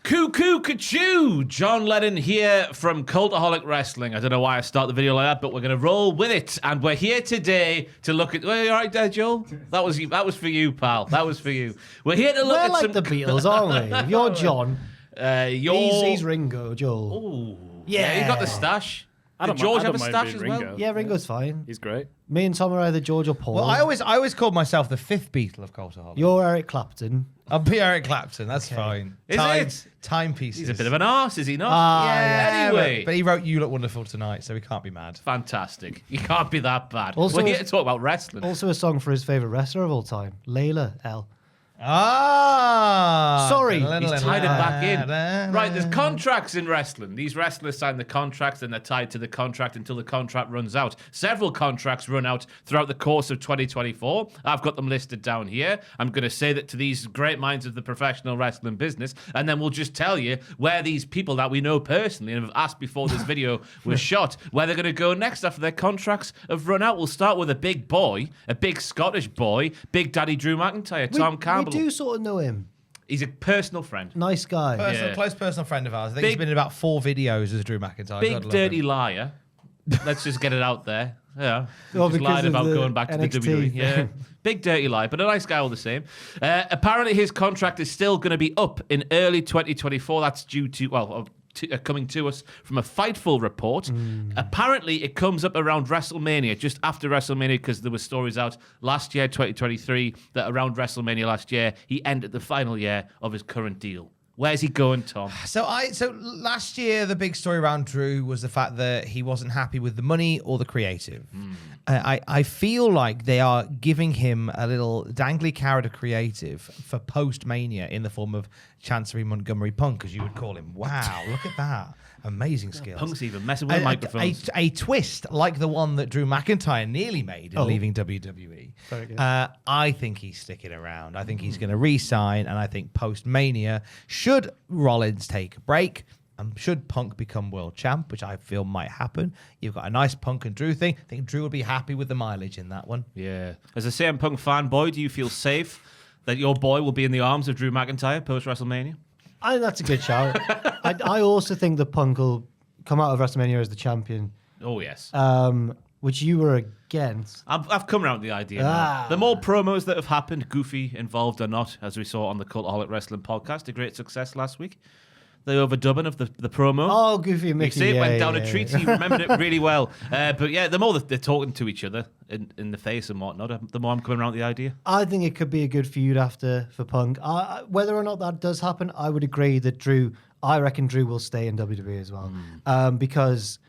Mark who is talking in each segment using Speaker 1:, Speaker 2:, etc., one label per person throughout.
Speaker 1: Cuckoo Kachoo! John Lennon here from Cultaholic Wrestling. I don't know why I start the video like that, but we're going to roll with it. And we're here today to look at... Well, you all right there, Joel? That was for you, pal. That was for you. We're here to look at
Speaker 2: like
Speaker 1: some...
Speaker 2: the Beatles, aren't we? If you're John,
Speaker 1: you're...
Speaker 2: he's Ringo, Joel.
Speaker 1: Ooh. Yeah, you got the stash. Did George have a stash as well?
Speaker 2: Yeah, Ringo's fine.
Speaker 3: He's great.
Speaker 2: Me and Tom are either George or Paul.
Speaker 4: Well, I always called myself the fifth Beatle of Cultaholic.
Speaker 2: You're Eric Clapton.
Speaker 4: I'll be Eric Clapton. That's fine.
Speaker 1: Is it?
Speaker 4: Timepieces.
Speaker 1: He's a bit of an arse, is he not?
Speaker 4: Yeah.
Speaker 1: Anyway.
Speaker 4: But he wrote "You Look Wonderful Tonight," so we can't be mad.
Speaker 1: Fantastic. You can't be that bad.
Speaker 2: Also,
Speaker 1: we're here to talk about wrestling.
Speaker 2: Also a song for his favourite wrestler of all time, Layla L.
Speaker 1: He's
Speaker 2: Sorry.
Speaker 1: tied it back in. Right, there's contracts in wrestling. These wrestlers sign the contracts and they're tied to the contract until the contract runs out. Several contracts run out throughout the course of 2024. I've got them listed down here. I'm going to say that to these great minds of the professional wrestling business, and then we'll just tell you where these people that we know personally and have asked before this video was shot, where they're going to go next after their contracts have run out. We'll start with a big boy, a big Scottish boy, Big Daddy Drew McIntyre, Tom Campbell.
Speaker 2: We do sort of know him.
Speaker 1: He's a personal friend.
Speaker 2: Nice guy.
Speaker 4: Close personal friend of ours. I think he's been in about 4 videos as Drew McIntyre.
Speaker 1: Big dirty liar. Let's just get it out there. Yeah.
Speaker 2: Well,
Speaker 1: just lied about
Speaker 2: the
Speaker 1: going back to the
Speaker 2: NXT
Speaker 1: WWE. Yeah. Big dirty lie, but a nice guy all the same. Apparently his contract is still going to be up in early 2024. That's due to, coming to us from a Fightful report. Apparently, it comes up around WrestleMania, just after WrestleMania, because there were stories out last year, 2023, that around WrestleMania last year, he ended the final year of his current deal. Where's he going, Tom?
Speaker 4: So last year, the big story around Drew was the fact that he wasn't happy with the money or the creative. I feel like they are giving him a little dangly carrot of creative for post-Mania in the form of Chancery Montgomery Punk, as you would call him. Wow, look at that. Amazing skills.
Speaker 1: Punk's even messing with microphones.
Speaker 4: A twist like the one that Drew McIntyre nearly made in leaving WWE.
Speaker 2: Very good.
Speaker 4: I think he's sticking around. I think he's going to re-sign, and I think post-Mania, should Rollins take a break, should Punk become world champ, which I feel might happen, you've got a nice Punk and Drew thing. I think Drew will be happy with the mileage in that one.
Speaker 1: Yeah. As a CM Punk fanboy, do you feel safe that your boy will be in the arms of Drew McIntyre post-WrestleMania?
Speaker 2: I think that's a good shout. I also think that Punk will come out of WrestleMania as the champion.
Speaker 1: Oh, yes.
Speaker 2: Which you were against.
Speaker 1: I've come around with the idea now. The more promos that have happened, Goofy involved or not, as we saw on the Cultaholic Wrestling podcast, a great success last week. The overdubbing of the promo.
Speaker 2: Oh, Goofy and Mickey.
Speaker 1: You see, it went down a treat. He remembered it really well. But yeah, the more that they're talking to each other in the face and whatnot, the more I'm coming around with the idea.
Speaker 2: I think it could be a good feud for Punk. Whether or not that does happen, I would agree that I reckon Drew will stay in WWE as well. Because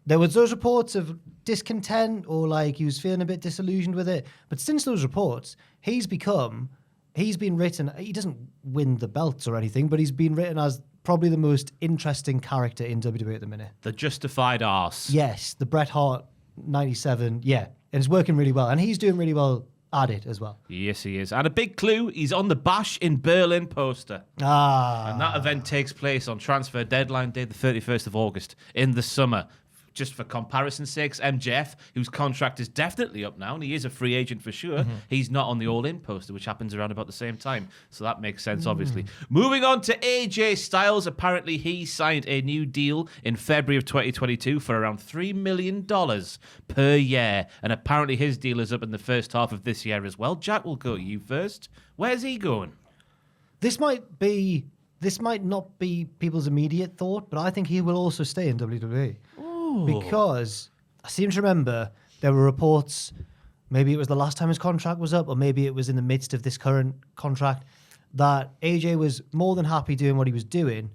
Speaker 2: there was those reports of discontent or like he was feeling a bit disillusioned with it. But since those reports, he's been written, he doesn't win the belts or anything, but he's been written as probably the most interesting character in WWE at the minute.
Speaker 1: The justified arse.
Speaker 2: Yes, the Bret Hart 97. Yeah, and it's working really well. And he's doing really well at it as well.
Speaker 1: Yes, he is. And a big clue, he's on the Bash in Berlin poster. And that event takes place on transfer deadline day, the 31st of August, in the summer. Just for comparison's sakes, MJF, whose contract is definitely up now, and he is a free agent for sure, he's not on the All-In poster, which happens around about the same time. So that makes sense, obviously. Moving on to AJ Styles. Apparently, he signed a new deal in February of 2022 for around $3 million per year. And apparently, his deal is up in the first half of this year as well. Jack, we'll go to you first. Where's he going?
Speaker 2: This might not be people's immediate thought, but I think he will also stay in WWE. Because I seem to remember there were reports, maybe it was the last time his contract was up, or maybe it was in the midst of this current contract, that AJ was more than happy doing what he was doing.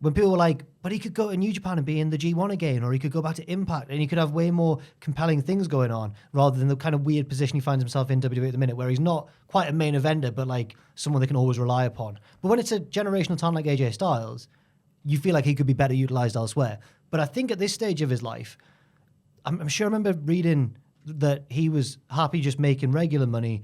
Speaker 2: When people were like, but he could go to New Japan and be in the G1 again, or he could go back to Impact, and he could have way more compelling things going on, rather than the kind of weird position he finds himself in WWE at the minute, where he's not quite a main eventer, but like someone they can always rely upon. But when it's a generational talent like AJ Styles, you feel like he could be better utilized elsewhere. But I think at this stage of his life, I'm sure I remember reading that he was happy just making regular money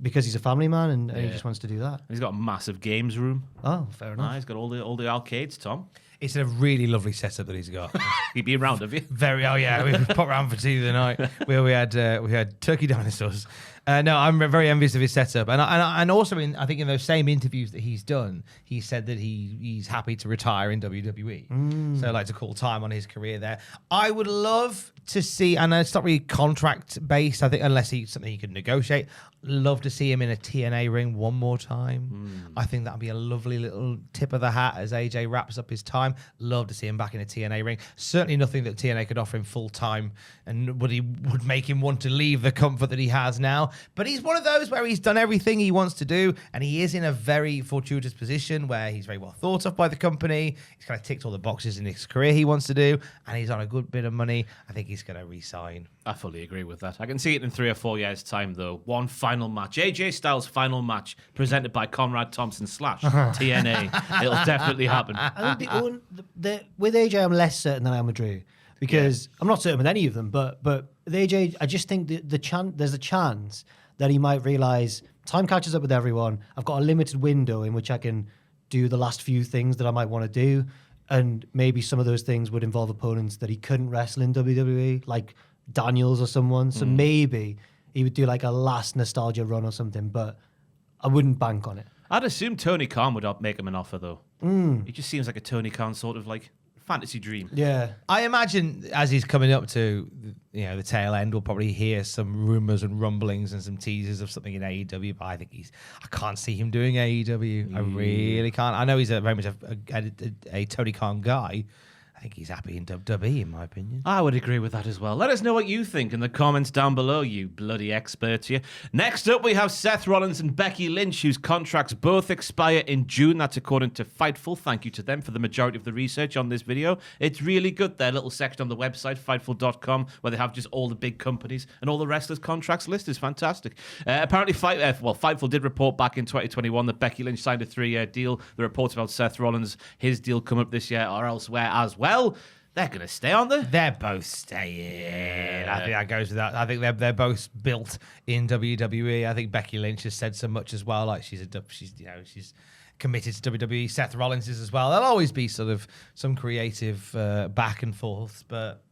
Speaker 2: because he's a family man and he just wants to do that.
Speaker 1: He's got a massive games room.
Speaker 2: Oh, fair enough.
Speaker 1: He's got all the arcades, Tom.
Speaker 4: It's a really lovely setup that he's got.
Speaker 1: You'd be around, have you?
Speaker 4: Oh yeah, we popped around for tea the other night where we had turkey dinosaurs No, I'm very envious of his setup, and also I think in those same interviews that he's done, he said that he's happy to retire in WWE. So like to call time on his career there. I would love to see, and it's not really contract based, I think, unless he's something he could negotiate. Love to see him in a TNA ring one more time. I think that'd be a lovely little tip of the hat as AJ wraps up his time. Love to see him back in a TNA ring. Certainly nothing that TNA could offer him full time and would make him want to leave the comfort that he has now. But he's one of those where he's done everything he wants to do, and he is in a very fortuitous position where he's very well thought of by the company. He's kind of ticked all the boxes in his career he wants to do, and he's on a good bit of money. I think he's going to re-sign.
Speaker 1: I fully agree with that. I can see it in 3 or 4 years' time, though. One final match. AJ Styles' final match, presented by Conrad Thompson / TNA. It'll definitely happen.
Speaker 2: I think with AJ, I'm less certain than I am with Drew. Because I'm not certain with any of them, but with AJ, I just think there's a chance that he might realise time catches up with everyone. I've got a limited window in which I can do the last few things that I might want to do. And maybe some of those things would involve opponents that he couldn't wrestle in WWE, like Daniels or someone. So maybe he would do like a last nostalgia run or something, but I wouldn't bank on it.
Speaker 1: I'd assume Tony Khan would make him an offer, though. He just seems like a Tony Khan sort of like fantasy dream.
Speaker 2: Yeah.
Speaker 4: I imagine as he's coming up to the tail end, we'll probably hear some rumors and rumblings and some teasers of something in AEW. But I think I can't see him doing AEW. I really can't. I know he's very much a Tony Khan guy. I think he's happy in WWE, in my opinion.
Speaker 1: I would agree with that as well. Let us know what you think in the comments down below, you bloody experts here. Next up, we have Seth Rollins and Becky Lynch, whose contracts both expire in June. That's according to Fightful. Thank you to them for the majority of the research on this video. It's really good. Their little section on the website, Fightful.com, where they have just all the big companies and all the wrestlers' contracts listed. Is fantastic. Apparently, Fightful did report back in 2021 that Becky Lynch signed a 3-year deal. The reports about Seth Rollins, his deal coming up this year or elsewhere as well. They're going to stay, aren't they?
Speaker 4: They're both staying. I think that goes with that. I think they're both built in WWE. I think Becky Lynch has said so much as well. Like she's committed to WWE. Seth Rollins is as well. There'll always be sort of some creative back and forth, but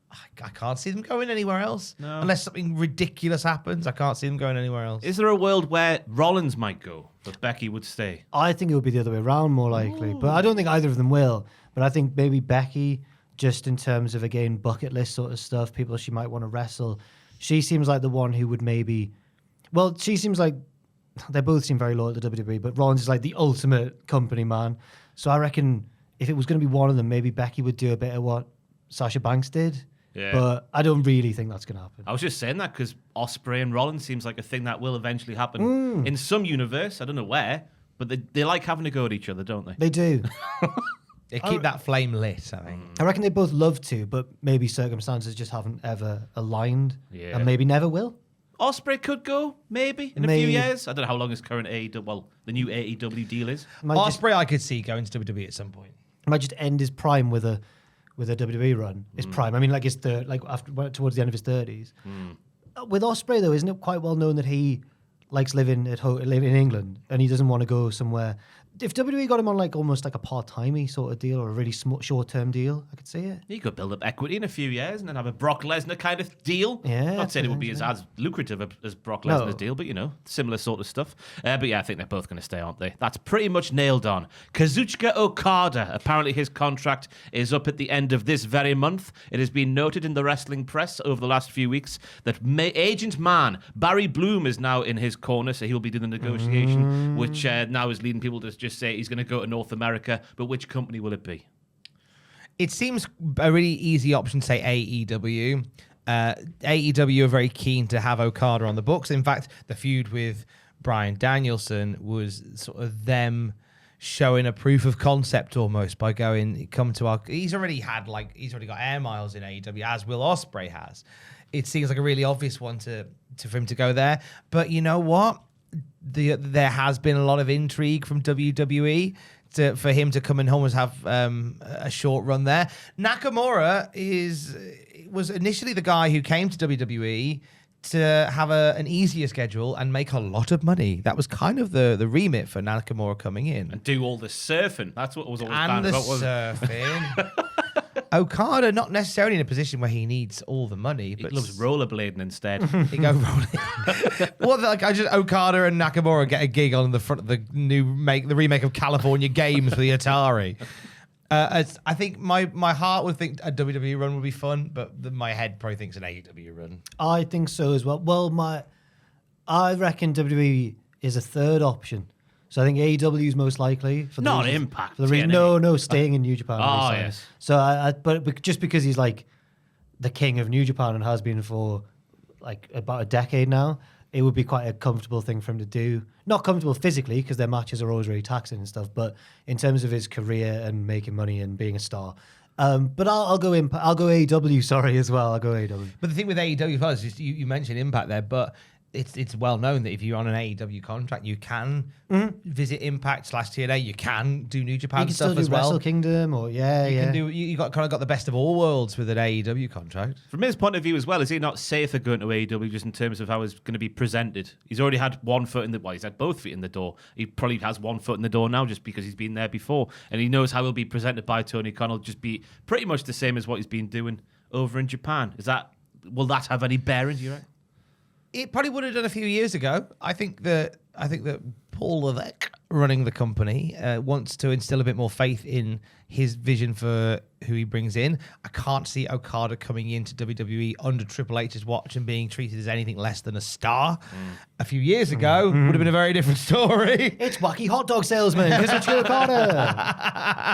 Speaker 4: I can't see them going anywhere else. No. Unless something ridiculous happens, I can't see them going anywhere else.
Speaker 1: Is there a world where Rollins might go, but Becky would stay?
Speaker 2: I think it would be the other way around, more likely. But I don't think either of them will. But I think maybe Becky, just in terms of, again, bucket list sort of stuff, people she might want to wrestle, she seems like the one who would maybe... Well, she seems like... They both seem very loyal to WWE, but Rollins is like the ultimate company man. So I reckon if it was going to be one of them, maybe Becky would do a bit of what Sasha Banks did. Yeah. But I don't really think that's going to happen.
Speaker 1: I was just saying that because Ospreay and Rollins seems like a thing that will eventually happen in some universe. I don't know where, but they like having a go at each other, don't they?
Speaker 2: They do.
Speaker 4: They keep that flame lit, I think.
Speaker 2: I reckon they both love to, but maybe circumstances just haven't ever aligned, and maybe never will.
Speaker 1: Ospreay could go, maybe, in a few years. I don't know how long his current the new AEW deal is.
Speaker 4: Ospreay, I could see going to WWE at some point.
Speaker 2: Might just end his prime with a WWE run. His prime. I mean, like after towards the end of his 30s. With Ospreay, though, isn't it quite well known that he likes living in England and he doesn't want to go somewhere? If WWE got him on almost like a part-timey sort of deal or a really short-term deal, I could see it.
Speaker 1: He could build up equity in a few years and then have a Brock Lesnar kind of deal.
Speaker 2: Yeah,
Speaker 1: not saying it would be as lucrative as Brock Lesnar's deal, but similar sort of stuff. But yeah, I think they're both going to stay, aren't they? That's pretty much nailed on. Kazuchika Okada, apparently his contract is up at the end of this very month. It has been noted in the wrestling press over the last few weeks that agent man Barry Bloom is now in his corner, so he'll be doing the negotiation, which now is leading people to just say he's going to go to North America, but which company will it be?
Speaker 4: It seems a really easy option to say AEW. AEW are very keen to have Okada on the books. In fact, the feud with Bryan Danielson was sort of them showing a proof of concept almost by he's already got air miles in AEW, as Will Ospreay has. It seems like a really obvious one for him to go there. But you know what? There has been a lot of intrigue from WWE for him to come and almost have a short run there. Nakamura was initially the guy who came to WWE to have an easier schedule and make a lot of money. That was kind of the remit for Nakamura coming in.
Speaker 1: And do all the surfing. That's what was always
Speaker 4: banned
Speaker 1: about.
Speaker 4: And the surfing. Okada, not necessarily in a position where he needs all the money,
Speaker 1: He
Speaker 4: but
Speaker 1: loves rollerblading instead.
Speaker 4: he go rolling. Well, like I just Okada and Nakamura get a gig on the front of the remake of California Games for the Atari. I think my heart would think a WWE run would be fun, but my head probably thinks an AEW run.
Speaker 2: I think so as well. Well, I reckon WWE is a third option. So I think AEW is most likely. For
Speaker 1: Not
Speaker 2: reasons,
Speaker 1: Impact,
Speaker 2: For the reason, no, staying in New Japan.
Speaker 1: Oh, yes.
Speaker 2: So, but just because he's like the king of New Japan and has been for like about a decade now, it would be quite a comfortable thing for him to do. Not comfortable physically because their matches are always really taxing and stuff, but in terms of his career and making money and being a star. But I'll go Impact. I'll go AEW. Sorry, as well. I'll go AEW.
Speaker 4: But the thing with AEW as well is you mentioned Impact there, but it's well known that if you're on an AEW contract, you can visit Impact / TNA. You can do New Japan
Speaker 2: You can
Speaker 4: stuff
Speaker 2: still do
Speaker 4: as well.
Speaker 2: Wrestle Kingdom, or
Speaker 4: You can do. You got kind of got the best of all worlds with an AEW contract.
Speaker 1: From his point of view as well, is he not safer going to AEW just in terms of how it's going to be presented? He's already had one foot in the... Well, he's had both feet in the door. He probably has one foot in the door now just because he's been there before. And he knows how he'll be presented by Tony Khan. He'll just be pretty much the same as what he's been doing over in Japan. Will that have any bearing, do you reckon?
Speaker 4: It probably would have done a few years ago. I think that Paul Levesque, running the company, wants to instill a bit more faith in his vision for who he brings in. I can't see Okada coming into WWE under Triple H's watch and being treated as anything less than a star. A few years ago, would have been a very different story.
Speaker 2: It's wacky hot dog salesman, Kazuchika Okada.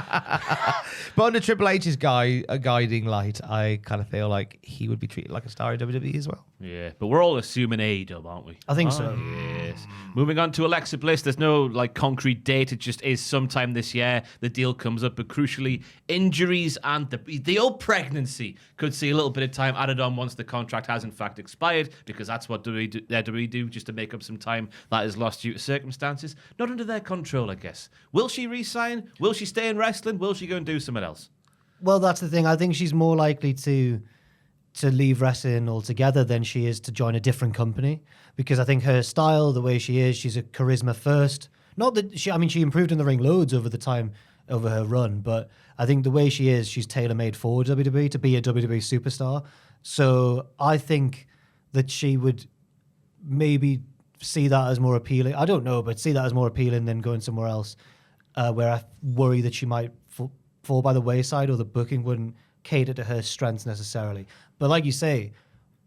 Speaker 4: But under Triple H's guiding light, I kind of feel like he would be treated like a star in WWE as well.
Speaker 1: Yeah, but we're all assuming AEW, aren't we?
Speaker 2: I think so.
Speaker 1: Yes. Moving on to Alexa Bliss, there's no concrete date. It just is sometime this year. The deal comes up, but crucially, injuries and the old pregnancy could see a little bit of time added on once the contract has in fact expired, because that's what WWE do just to make up some time that is lost due to circumstances. Not under their control, I guess. Will she re-sign? Will she stay in wrestling? Will she go and do something else?
Speaker 2: Well, that's the thing. I think she's more likely to leave wrestling altogether than she is to join a different company, because I think her style, the way she is, she's a charisma first. Not that she improved in the ring loads over her run, but I think the way she is, she's tailor-made for WWE to be a WWE superstar. So I think that she would maybe see that as more appealing. I don't know, but see that as more appealing than going somewhere else, where I worry that she might fall by the wayside, or the booking wouldn't cater to her strengths necessarily. But like you say,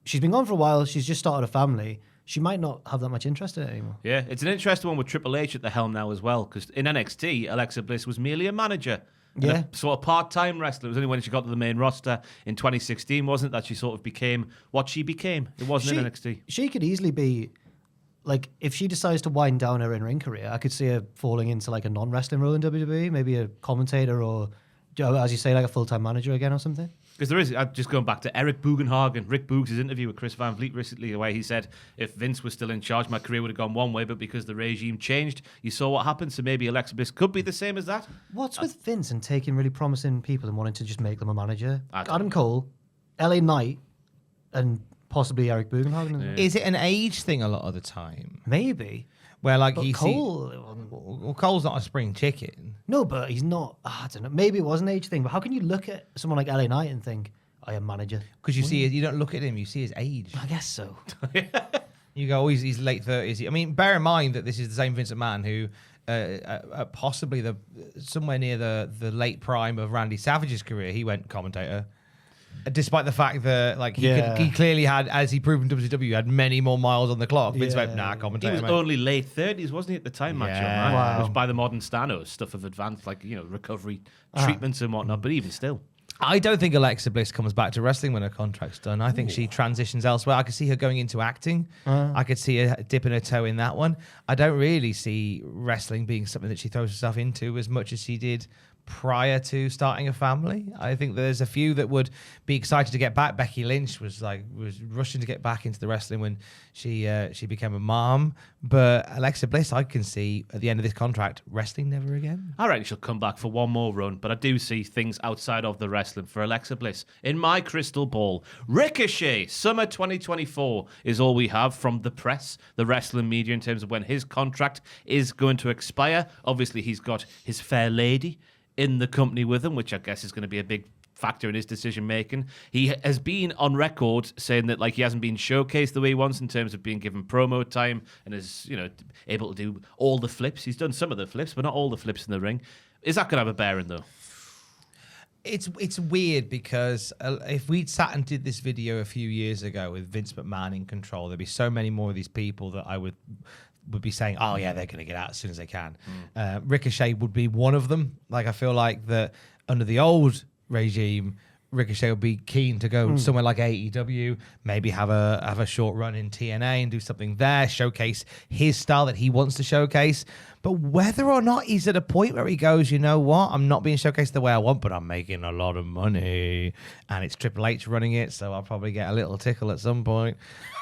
Speaker 2: she's been gone for a while. She's just started a family. She might not have that much interest in it anymore.
Speaker 1: Yeah, it's an interesting one with Triple H at the helm now as well, because in NXT, Alexa Bliss was merely a manager.
Speaker 2: Yeah.
Speaker 1: A sort of part-time wrestler. It was only when she got to the main roster in 2016, wasn't it, that she sort of became what she became. It wasn't in NXT.
Speaker 2: She could easily be, like, if she decides to wind down her in-ring career, I could see her falling into like a non-wrestling role in WWE, maybe a commentator or, as you say, like a full-time manager again or something.
Speaker 1: Because there is, just going back to Eric Bugenhagen, Rick Boogs' interview with Chris Van Vliet recently, where he said, if Vince was still in charge, my career would have gone one way, but because the regime changed, you saw what happened, so maybe Alexa Bliss could be the same as that.
Speaker 2: What's with Vince and taking really promising people and wanting to just make them a manager? Adam
Speaker 1: know.
Speaker 2: Cole, LA Knight, and possibly Eric Bugenhagen as well.
Speaker 4: Is it an age thing a lot of the time?
Speaker 2: Maybe.
Speaker 4: Where like
Speaker 2: But
Speaker 4: Cole's not a spring chicken.
Speaker 2: No, but he's not. I don't know. Maybe it was an age thing, but how can you look at someone like LA Knight and think, I am manager?
Speaker 4: Because you don't look at him, you see his age.
Speaker 2: I guess so.
Speaker 4: You go, oh, he's late 30s. I mean, bear in mind that this is the same Vince McMahon who, possibly somewhere near the late prime of Randy Savage's career, he went commentator. Despite the fact that he clearly had, as he proved in WCW, had many more miles on the clock. Vince went, commentator.
Speaker 1: He was only late 30s, wasn't he, at the time, Macho?
Speaker 4: Yeah.
Speaker 1: Man?
Speaker 2: Wow.
Speaker 1: Which by the modern standards, stuff of advanced, recovery treatments and whatnot, but even still.
Speaker 4: I don't think Alexa Bliss comes back to wrestling when her contract's done. I think she transitions elsewhere. I could see her going into acting. I could see her dipping her toe in that one. I don't really see wrestling being something that she throws herself into as much as she did prior to starting a family. I think there's a few that would be excited to get back. Becky Lynch was rushing to get back into the wrestling when she became a mom. But Alexa Bliss, I can see at the end of this contract, wrestling never again.
Speaker 1: I reckon she'll come back for one more run, but I do see things outside of the wrestling for Alexa Bliss. In my crystal ball, Ricochet, summer 2024 is all we have from the press, the wrestling media, in terms of when his contract is going to expire. Obviously, he's got his fair lady in the company with him, which I guess is going to be a big factor in his decision making. He has been on record saying that like he hasn't been showcased the way he wants in terms of being given promo time and is able to do all the flips. He's done some of the flips, but not all the flips in the ring. Is that going to have a bearing though?
Speaker 4: It's weird because if we'd sat and did this video a few years ago with Vince McMahon in control, there'd be so many more of these people that I would be saying, oh yeah, they're going to get out as soon as they can. Ricochet would be one of them. Like I feel like that under the old regime, Ricochet would be keen to go somewhere like AEW, maybe have a short run in TNA and do something there, showcase his style that he wants to showcase. But whether or not he's at a point where he goes, you know what, I'm not being showcased the way I want, but I'm making a lot of money, and it's Triple H running it, so I'll probably get a little tickle at some point.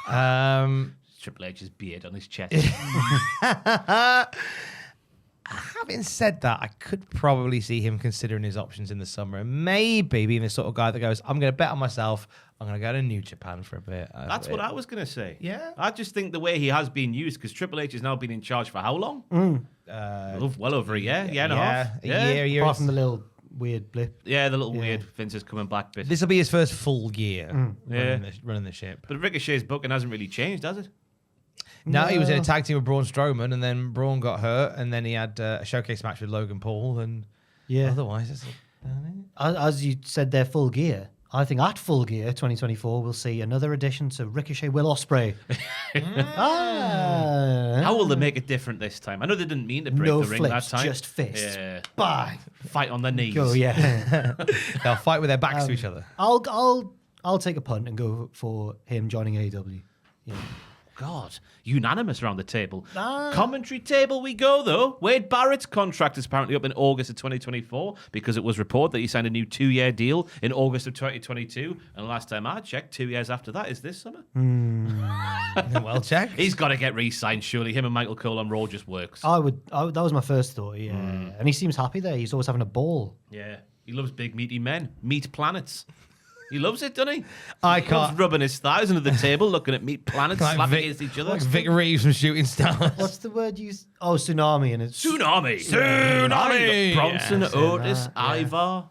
Speaker 1: Triple H's beard on his chest.
Speaker 4: Having said that, I could probably see him considering his options in the summer and maybe being the sort of guy that goes, I'm going to bet on myself. I'm going to go to New Japan for a bit.
Speaker 1: That's what I was going to say.
Speaker 4: Yeah.
Speaker 1: I just think the way he has been used, because Triple H has now been in charge for how long? Well over a year, year and a half.
Speaker 4: A year.
Speaker 2: Apart from the little weird blip.
Speaker 1: Yeah, the little weird Vince is coming back bit.
Speaker 4: This will be his first full year running the ship.
Speaker 1: But Ricochet's booking hasn't really changed, has it?
Speaker 4: No, he was in a tag team with Braun Strowman, and then Braun got hurt, and then he had a showcase match with Logan Paul, and otherwise, it's
Speaker 2: as you said, they're full gear. I think at Full Gear 2024, we'll see another addition to Ricochet Will Ospreay.
Speaker 1: How will they make it different this time? I know they didn't mean to break
Speaker 2: no
Speaker 1: the ring
Speaker 2: flips,
Speaker 1: that time.
Speaker 2: just fists.
Speaker 1: Yeah.
Speaker 2: Bang.
Speaker 1: Fight on their knees.
Speaker 2: Go, yeah.
Speaker 4: they'll fight with their backs to each other.
Speaker 2: I'll take a punt and go for him joining AEW. Yeah.
Speaker 1: God, unanimous around the table. Commentary table we go, though. Wade Barrett's contract is apparently up in August of 2024 because it was reported that he signed a new 2-year deal in August of 2022. And last time I checked, 2 years after that is this summer.
Speaker 4: Well checked.
Speaker 1: He's got to get re-signed, surely. Him and Michael Cole on Raw just works.
Speaker 2: That was my first thought, yeah. And he seems happy there. He's always having a ball.
Speaker 1: Yeah, he loves big meaty men. Meat planets. He loves it, doesn't he?
Speaker 4: I
Speaker 1: He loves
Speaker 4: can't.
Speaker 1: rubbing his thighs under the table, looking at meat planets slapping against each other.
Speaker 4: Like Vic Reeves from Shooting Stars.
Speaker 2: What's the word used? Oh, tsunami. And it's
Speaker 1: Tsunami! Bronson,
Speaker 2: Yeah,
Speaker 1: Otis,
Speaker 2: that, yeah.
Speaker 1: Ivar.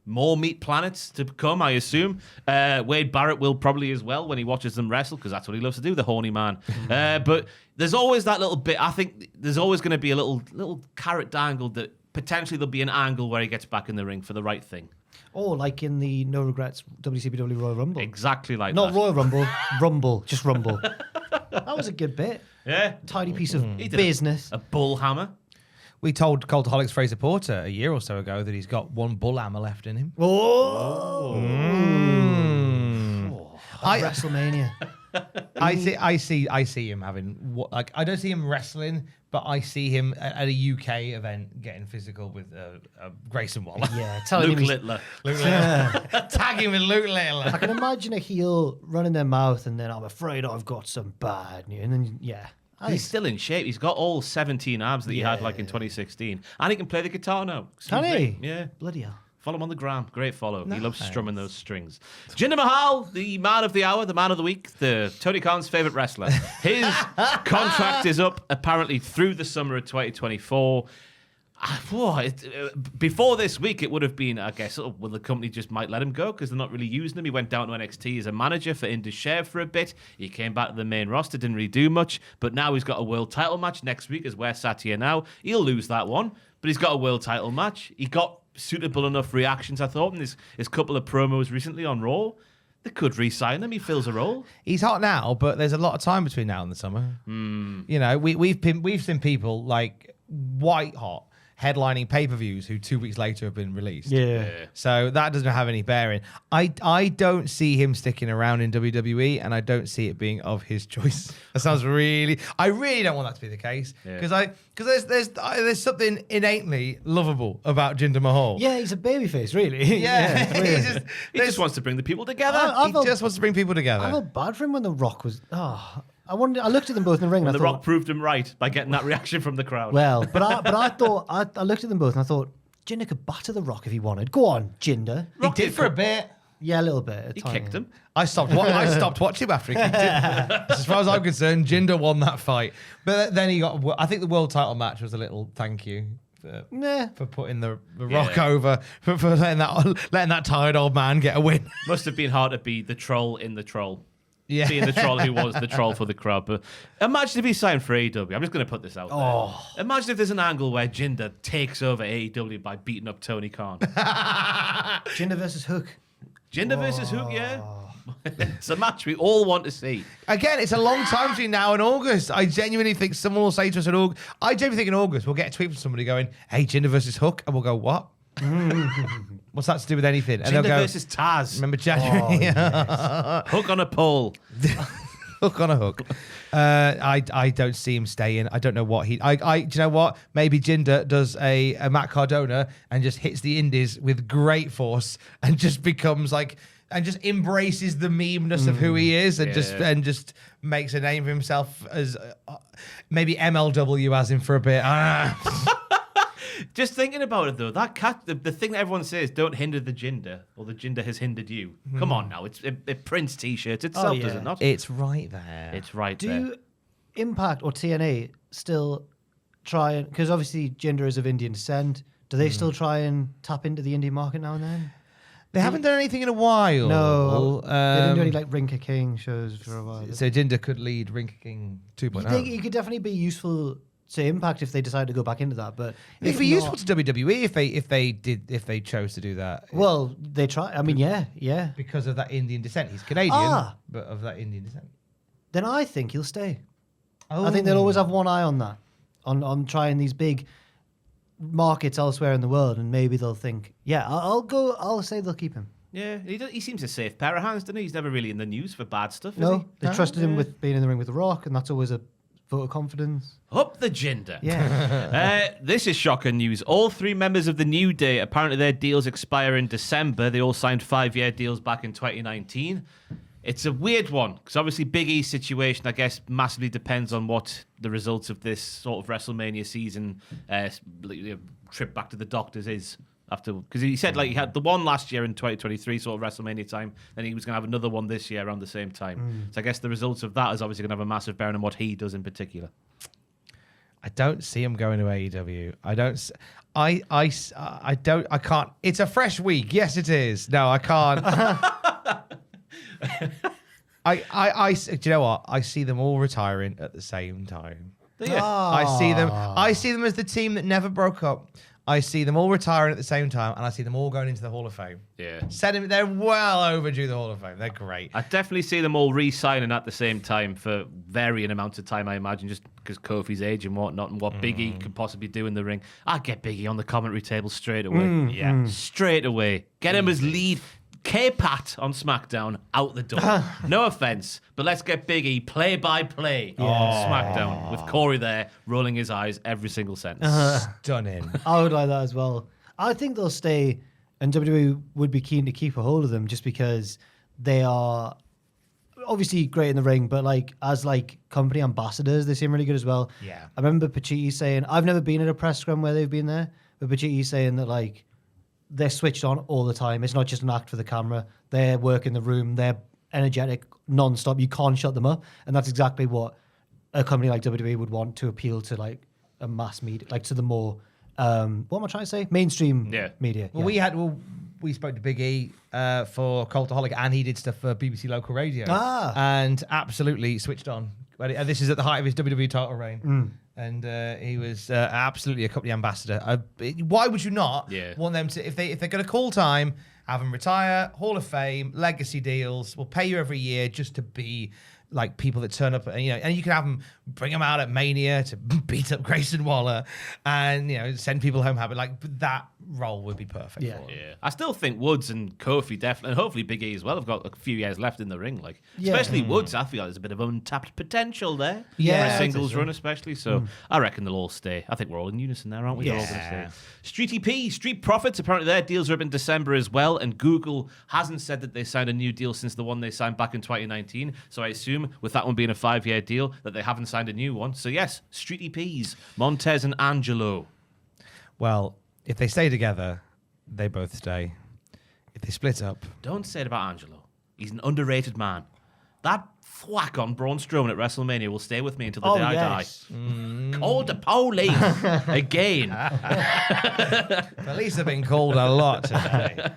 Speaker 1: More meat planets to come, I assume. Wade Barrett will probably as well when he watches them wrestle, because that's what he loves to do, the horny man. But there's always that little bit. I think there's always going to be a little carrot dangled that potentially there'll be an angle where he gets back in the ring for the right thing.
Speaker 2: Or like in the No Regrets WCPW Royal Rumble.
Speaker 1: Exactly like
Speaker 2: Not
Speaker 1: that.
Speaker 2: Royal Rumble, Rumble, just Rumble. That was a good bit.
Speaker 1: Yeah.
Speaker 2: Tidy piece of
Speaker 1: He did
Speaker 2: business.
Speaker 1: A bull hammer.
Speaker 4: We told Cultaholic's Fraser Porter a year or so ago that he's got one bull hammer left in him.
Speaker 2: Oh! WrestleMania.
Speaker 4: I see him having I don't see him wrestling, but I see him at a UK event getting physical with Grayson Waller.
Speaker 2: Yeah, telling
Speaker 1: Luke
Speaker 2: him
Speaker 1: Littler.
Speaker 4: Tagging with Luke Littler.
Speaker 2: I can imagine a heel running their mouth and then I'm afraid I've got some bad news. And then,
Speaker 1: He's still in shape. He's got all 17 abs that he had like in 2016. And he can play the guitar now.
Speaker 2: Can he?
Speaker 1: Yeah.
Speaker 2: Bloody hell.
Speaker 1: Follow him on the gram. Great follow. He loves
Speaker 4: Nice.
Speaker 1: strumming those strings. Jinder Mahal, the man of the hour, the man of the week, the Tony Khan's favourite wrestler. His contract is up apparently through the summer of 2024. Before this week, it would have been, I guess, well, the company just might let him go because they're not really using him. He went down to NXT as a manager for Indus Sher for a bit. He came back to the main roster, didn't really do much. But now he's got a world title match next week as we're sat here now. He'll lose that one, but he's got a world title match. He got suitable enough reactions, I thought, in his couple of promos recently on Raw. They could re-sign him. He fills a role.
Speaker 4: He's hot now, but there's a lot of time between now and the summer. You know, we've seen people like white hot headlining pay-per-views who 2 weeks later have been released.
Speaker 2: Yeah.
Speaker 4: So that doesn't have any bearing. I don't see him sticking around in WWE, and I don't see it being of his choice. That sounds really... I really don't want that to be the case. Because there's something innately lovable about Jinder Mahal.
Speaker 2: Yeah, he's a babyface, really.
Speaker 4: Yeah.
Speaker 1: He just wants to bring the people together.
Speaker 4: He just wants to bring people together.
Speaker 2: I felt bad for him when The Rock was... I looked at them both in the ring and
Speaker 1: The
Speaker 2: I thought...
Speaker 1: Rock proved him right by getting that reaction from the crowd.
Speaker 2: Well, but I thought... I looked at them both and I thought, Jinder could batter The Rock if he wanted. Go on, Jinder.
Speaker 4: He did for a bit.
Speaker 2: Yeah, a little bit.
Speaker 1: He kicked him.
Speaker 4: I stopped watching after he kicked him. As far as I'm concerned, Jinder won that fight. But then he got... I think the world title match was a little thank you for putting the Rock over, for letting that tired old man get a win.
Speaker 1: Must have been hard to be the troll in the troll.
Speaker 4: Yeah.
Speaker 1: Being the troll who was the troll for the crowd. But imagine if he signed for AEW. I'm just going to put this out there. Imagine if there's an angle where Jinder takes over AEW by beating up Tony Khan.
Speaker 2: Jinder versus Hook.
Speaker 1: Jinder versus Hook, yeah. It's a match we all want to see.
Speaker 4: Again, it's a long time between now and August. I genuinely think someone will say to us in August. I genuinely think in August we'll get a tweet from somebody going, "Hey, Jinder versus Hook," and we'll go, "What? What's that to do with anything?" And
Speaker 1: Jinder
Speaker 4: they'll go,
Speaker 1: versus Taz.
Speaker 4: "Remember January?
Speaker 1: Hook on a pole.
Speaker 4: Hook on a hook." I don't see him staying. I don't know what he. Do you know what? Maybe Jinder does a Matt Cardona and just hits the Indies with great force and just becomes like. And just embraces the meme-ness of who he is, and just makes a name for himself as maybe MLW has him for a bit.
Speaker 1: Just thinking about it though, that the thing that everyone says, "Don't hinder the Jinder," or "the Jinder has hindered you." Come on now, it prints T-shirts itself, does it not?
Speaker 4: It's right there.
Speaker 1: It's right there.
Speaker 2: Do Impact or TNA still try and, because obviously Jinder is of Indian descent, do they still try and tap into the Indian market now and then?
Speaker 4: They haven't done anything in a while.
Speaker 2: No, they didn't do any like Rinker King shows for a while.
Speaker 4: So Jinder could lead Rinker King 2.0.
Speaker 2: I think he could definitely be useful to Impact if they decide to go back into that. But
Speaker 4: it'd be useful to WWE if they chose to do that.
Speaker 2: Well, they try. I mean, yeah.
Speaker 4: Because of that Indian descent, he's Canadian, but of that Indian descent.
Speaker 2: Then I think he'll stay. I think they'll always have one eye on that, on trying these big markets elsewhere in the world, and maybe they'll think, I'll say they'll keep him.
Speaker 1: Yeah, he seems a safe pair of hands, doesn't he? He's never really in the news for bad stuff, is
Speaker 2: No,
Speaker 1: he?
Speaker 2: they trusted him with being in the ring with The Rock, and that's always a vote of confidence.
Speaker 1: Up the Jinder.
Speaker 2: Yeah.
Speaker 1: This is shocking news. All 3 members of the New Day, apparently their deals expire in December. They all signed 5-year deals back in 2019. It's a weird one, because obviously Big E's situation, I guess, massively depends on what the results of this sort of WrestleMania season trip back to the doctors is. Because he said he had the one last year in 2023, sort of WrestleMania time, then he was going to have another one this year around the same time. So I guess the results of that is obviously going to have a massive bearing on what he does in particular.
Speaker 4: I don't see him going to AEW. I can't. It's a fresh week. Yes, it is. No, I can't. Do you know what? I see them all retiring at the same time.
Speaker 1: Yeah.
Speaker 4: I see them as the team that never broke up. I see them all retiring at the same time, and I see them all going into the Hall of Fame.
Speaker 1: Yeah.
Speaker 4: They're well overdue the Hall of Fame. They're great.
Speaker 1: I definitely see them all re-signing at the same time for varying amounts of time, I imagine, just because Kofi's age and whatnot, and what Big E could possibly do in the ring. I'd get Big E on the commentary table straight away. Straight away. Get him as lead. K-Pat on SmackDown, out the door. No offense, but let's get Big E play-by-play on SmackDown with Corey there rolling his eyes every single sentence.
Speaker 4: Stunning.
Speaker 2: I would like that as well. I think they'll stay, and WWE would be keen to keep a hold of them just because they are obviously great in the ring, but as company ambassadors, they seem really good as well.
Speaker 4: Yeah.
Speaker 2: I remember Pacitti saying, I've never been at a press scrum where they've been there, but Pacitti saying that they're switched on all the time. It's not just an act for the camera. They work in the room. They're energetic, non-stop. You can't shut them up. And that's exactly what a company like WWE would want to appeal to a mass media, to the more, what am I trying to say? Mainstream media.
Speaker 4: Well, we spoke to Big E for Cultaholic, and he did stuff for BBC Local Radio. And absolutely switched on. This is at the height of his WWE title reign. And he was absolutely a company ambassador. Why would you not want them to, if they're going to call time, have them retire, Hall of Fame, legacy deals, we'll pay you every year just to be people that turn up, and you can have them, bring them out at Mania to beat up Grayson Waller, and send people home happy. That role would be perfect.
Speaker 2: Yeah.
Speaker 4: For
Speaker 1: Yeah, I still think Woods and Kofi definitely, and hopefully Big E as well, have got a few years left in the ring. Especially Woods, I feel there's a bit of untapped potential there.
Speaker 2: Yeah,
Speaker 1: for a singles run especially. So I reckon they'll all stay. I think we're all in unison there, aren't we?
Speaker 4: Yeah.
Speaker 1: They're all gonna stay. Streety P, Street Profits, apparently their deals are up in December as well, and Google hasn't said that they signed a new deal since the one they signed back in 2019. So I assume with that one being a 5-year deal that they haven't signed a new one. So yes, Streety P's, Montez and Angelo.
Speaker 4: Well, if they stay together, they both stay. If they split up,
Speaker 1: Don't say it about Angelo. He's an underrated man. That thwack on Braun Strowman at WrestleMania will stay with me until the day I die. Call the police again.
Speaker 4: Police have been called a lot today.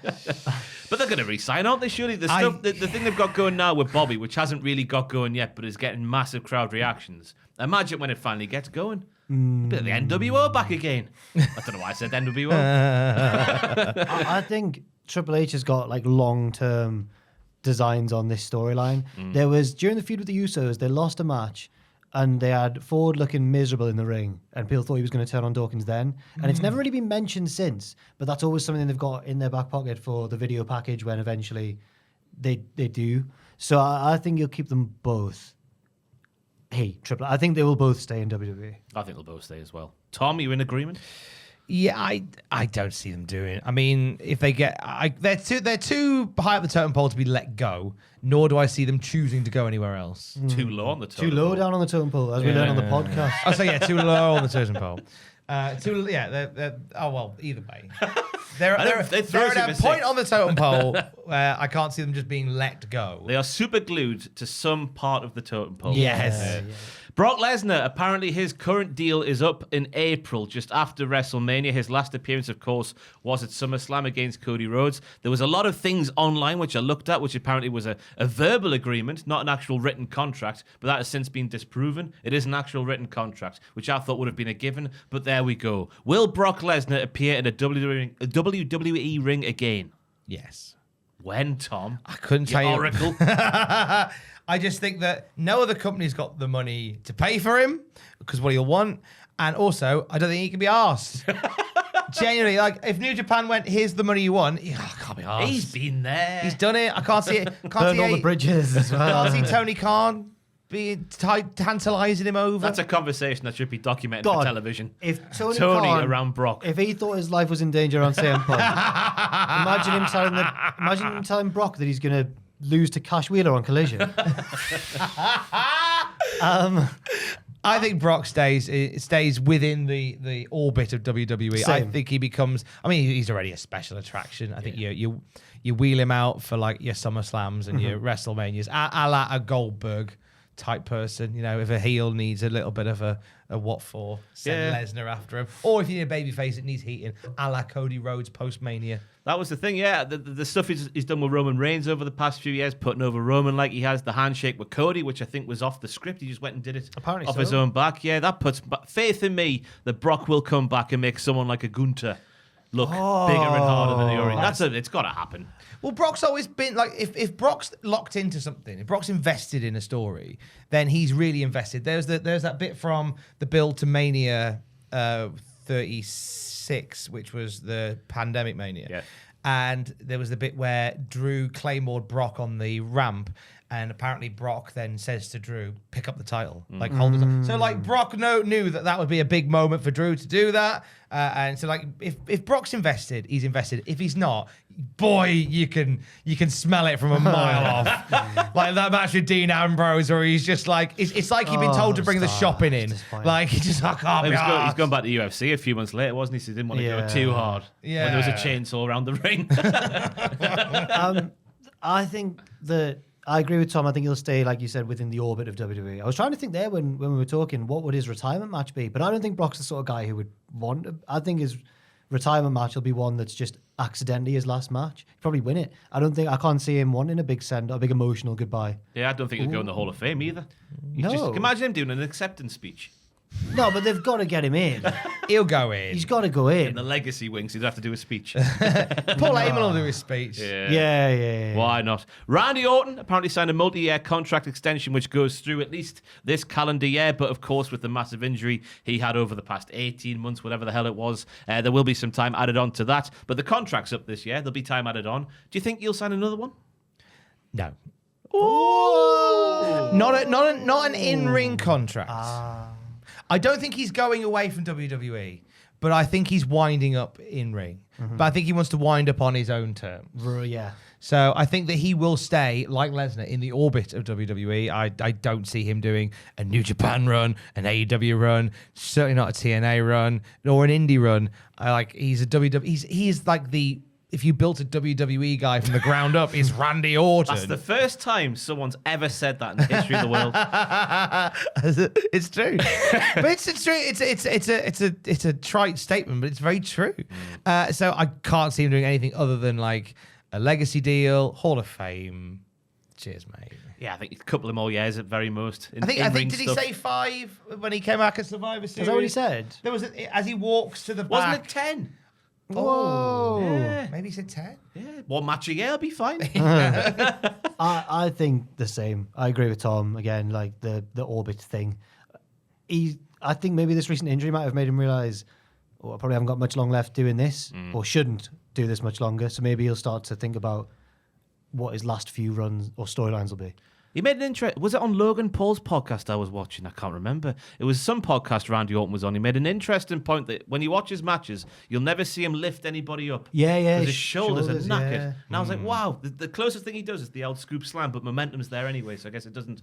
Speaker 1: But they're going to resign, aren't they? Surely the thing they've got going now with Bobby, which hasn't really got going yet, but is getting massive crowd reactions. Imagine when it finally gets going. Bit of the NWO back again. I don't know why I said NWO.
Speaker 2: I think Triple H has got like long-term designs on this storyline. There was, during the feud with the Usos, they lost a match and they had Ford looking miserable in the ring and people thought he was going to turn on Dawkins then. And it's never really been mentioned since, but that's always something they've got in their back pocket for the video package when eventually they do. So I think you'll keep them both. Hey, I think they will both stay in WWE.
Speaker 1: I think they'll both stay as well. Tom, are you in agreement?
Speaker 4: Yeah, I don't see them doing it. I mean, if they get, they're too high up the totem pole to be let go. Nor do I see them choosing to go anywhere else.
Speaker 1: Too low on the totem
Speaker 2: Too low
Speaker 1: pole.
Speaker 2: down on the totem pole, as we learned on the podcast.
Speaker 4: Oh, so yeah, too low on the totem pole. Oh well, either way, they're at a point on the totem pole where I can't see them just being let go.
Speaker 1: They are super glued to some part of the totem pole.
Speaker 4: Yes.
Speaker 2: Yeah.
Speaker 1: Brock Lesnar, apparently his current deal is up in April, just after WrestleMania. His last appearance, of course, was at SummerSlam against Cody Rhodes. There was a lot of things online which I looked at, which apparently was a verbal agreement, not an actual written contract, but that has since been disproven. It is an actual written contract, which I thought would have been a given, but there we go. Will Brock Lesnar appear in a WWE ring again?
Speaker 4: Yes.
Speaker 1: When, Tom?
Speaker 4: I couldn't tell you.
Speaker 1: Oracle.
Speaker 4: I just think that no other company's got the money to pay for him because what he'll want. And also, I don't think he can be arsed. Genuinely, like, if New Japan went, here's the money you want, I can't be arsed.
Speaker 1: He's been there.
Speaker 4: He's done it. I can't see it.
Speaker 2: Burn all the bridges as well.
Speaker 4: Can't see Tony Khan being tantalising him over.
Speaker 1: That's a conversation that should be documented for television.
Speaker 2: If Tony
Speaker 1: Khan,
Speaker 2: around
Speaker 1: around Brock.
Speaker 2: If he thought his life was in danger on CM Punk, imagine him telling Brock that he's going to lose to Cash Wheeler on Collision.
Speaker 4: I think Brock stays within the orbit of WWE.
Speaker 2: Same.
Speaker 4: I think he becomes. I mean, he's already a special attraction. I think you wheel him out for like your SummerSlams and your WrestleManias, a la a Goldberg type person. You know, if a heel needs a little bit of a what for, send Lesnar after him. Or if you need a babyface that needs heating, a la Cody Rhodes post-Mania.
Speaker 1: That was the thing, yeah. The stuff he's done with Roman Reigns over the past few years, putting over Roman like he has, the handshake with Cody, which I think was off the script. He just went and did it
Speaker 2: Apparently
Speaker 1: off
Speaker 2: so.
Speaker 1: his own back. Yeah, that puts faith in me that Brock will come back and make someone like a Gunter look bigger and harder than the Orient. It's got to happen.
Speaker 4: Well, Brock's always been like, if Brock's locked into something, if Brock's invested in a story, then he's really invested. There's that bit from the build to Mania 36, which was the pandemic Mania.
Speaker 1: Yeah.
Speaker 4: And there was the bit where Drew claymored Brock on the ramp, and apparently Brock then says to Drew, "Pick up the title, like hold it." So like Brock knew that would be a big moment for Drew to do that, and so like if Brock's invested, he's invested. If he's not, boy, you can smell it from a mile off. Like that match with Dean Ambrose, where he's just like it's like he'd been told to bring the shopping in. Like he just I can't be arsed.
Speaker 1: He's gone back to UFC a few months later, wasn't he? So he didn't want to go too hard.
Speaker 4: Yeah.
Speaker 1: When there was a chainsaw around the ring.
Speaker 2: I think that I agree with Tom. I think he'll stay, like you said, within the orbit of WWE. I was trying to think there when we were talking, what would his retirement match be? But I don't think Brock's the sort of guy who would want. I think his retirement match will be one that's just accidentally his last match. He'll probably win it. I can't see him wanting a big a big emotional goodbye.
Speaker 1: Yeah, I don't think he'll go in the Hall of Fame either.
Speaker 2: No.
Speaker 1: Imagine him doing an acceptance speech.
Speaker 2: No, but they've got to get him in.
Speaker 4: He'll go in.
Speaker 2: He's got to go
Speaker 1: In
Speaker 2: in.
Speaker 1: the legacy wings, he'd have to do a speech.
Speaker 4: Paul Heyman will do his speech.
Speaker 2: Yeah.
Speaker 1: Why not? Randy Orton apparently signed a multi-year contract extension which goes through at least this calendar year, but of course with the massive injury he had over the past 18 months, whatever the hell it was, there will be some time added on to that. But the contract's up this year. There'll be time added on. Do you think he'll sign another one?
Speaker 4: No. Ooh. Not an in-ring contract. I don't think he's going away from WWE, but I think he's winding up in ring. But I think he wants to wind up on his own terms.
Speaker 2: Yeah.
Speaker 4: So I think that he will stay, like Lesnar, in the orbit of WWE. I don't see him doing a New Japan run, an AEW run, certainly not a TNA run, or an indie run. He's a WWE. He is like the if you built a WWE guy from the ground up, it's Randy Orton.
Speaker 1: That's the first time someone's ever said that in the history of the world.
Speaker 4: It's true, but it's true. It's a trite statement, but it's very true. So I can't see him doing anything other than like a legacy deal, Hall of Fame. Cheers, mate.
Speaker 1: Yeah, I think a couple of more years at very most.
Speaker 4: I think did he say 5 when he came back at Survivor Series?
Speaker 2: Is that what he said?
Speaker 4: There was as he walks to the
Speaker 1: Wasn't
Speaker 4: back.
Speaker 1: it 10?
Speaker 2: Whoa.
Speaker 1: Yeah.
Speaker 4: Maybe he said 10.
Speaker 1: Yeah. One match a year, I'll be fine.
Speaker 2: I think the same. I agree with Tom again. Like the orbit thing. I think maybe this recent injury might have made him realize, I probably haven't got much long left doing this, or shouldn't do this much longer. So maybe he'll start to think about what his last few runs or storylines will be.
Speaker 1: He made an interest. Was it on Logan Paul's podcast I was watching? I can't remember. It was some podcast Randy Orton was on. He made an interesting point that when you watch his matches, you'll never see him lift anybody up.
Speaker 2: Yeah.
Speaker 1: Because his shoulders are knackered.
Speaker 2: Yeah.
Speaker 1: And I was like, wow, the closest thing he does is the old scoop slam, but momentum's there anyway, so I guess it doesn't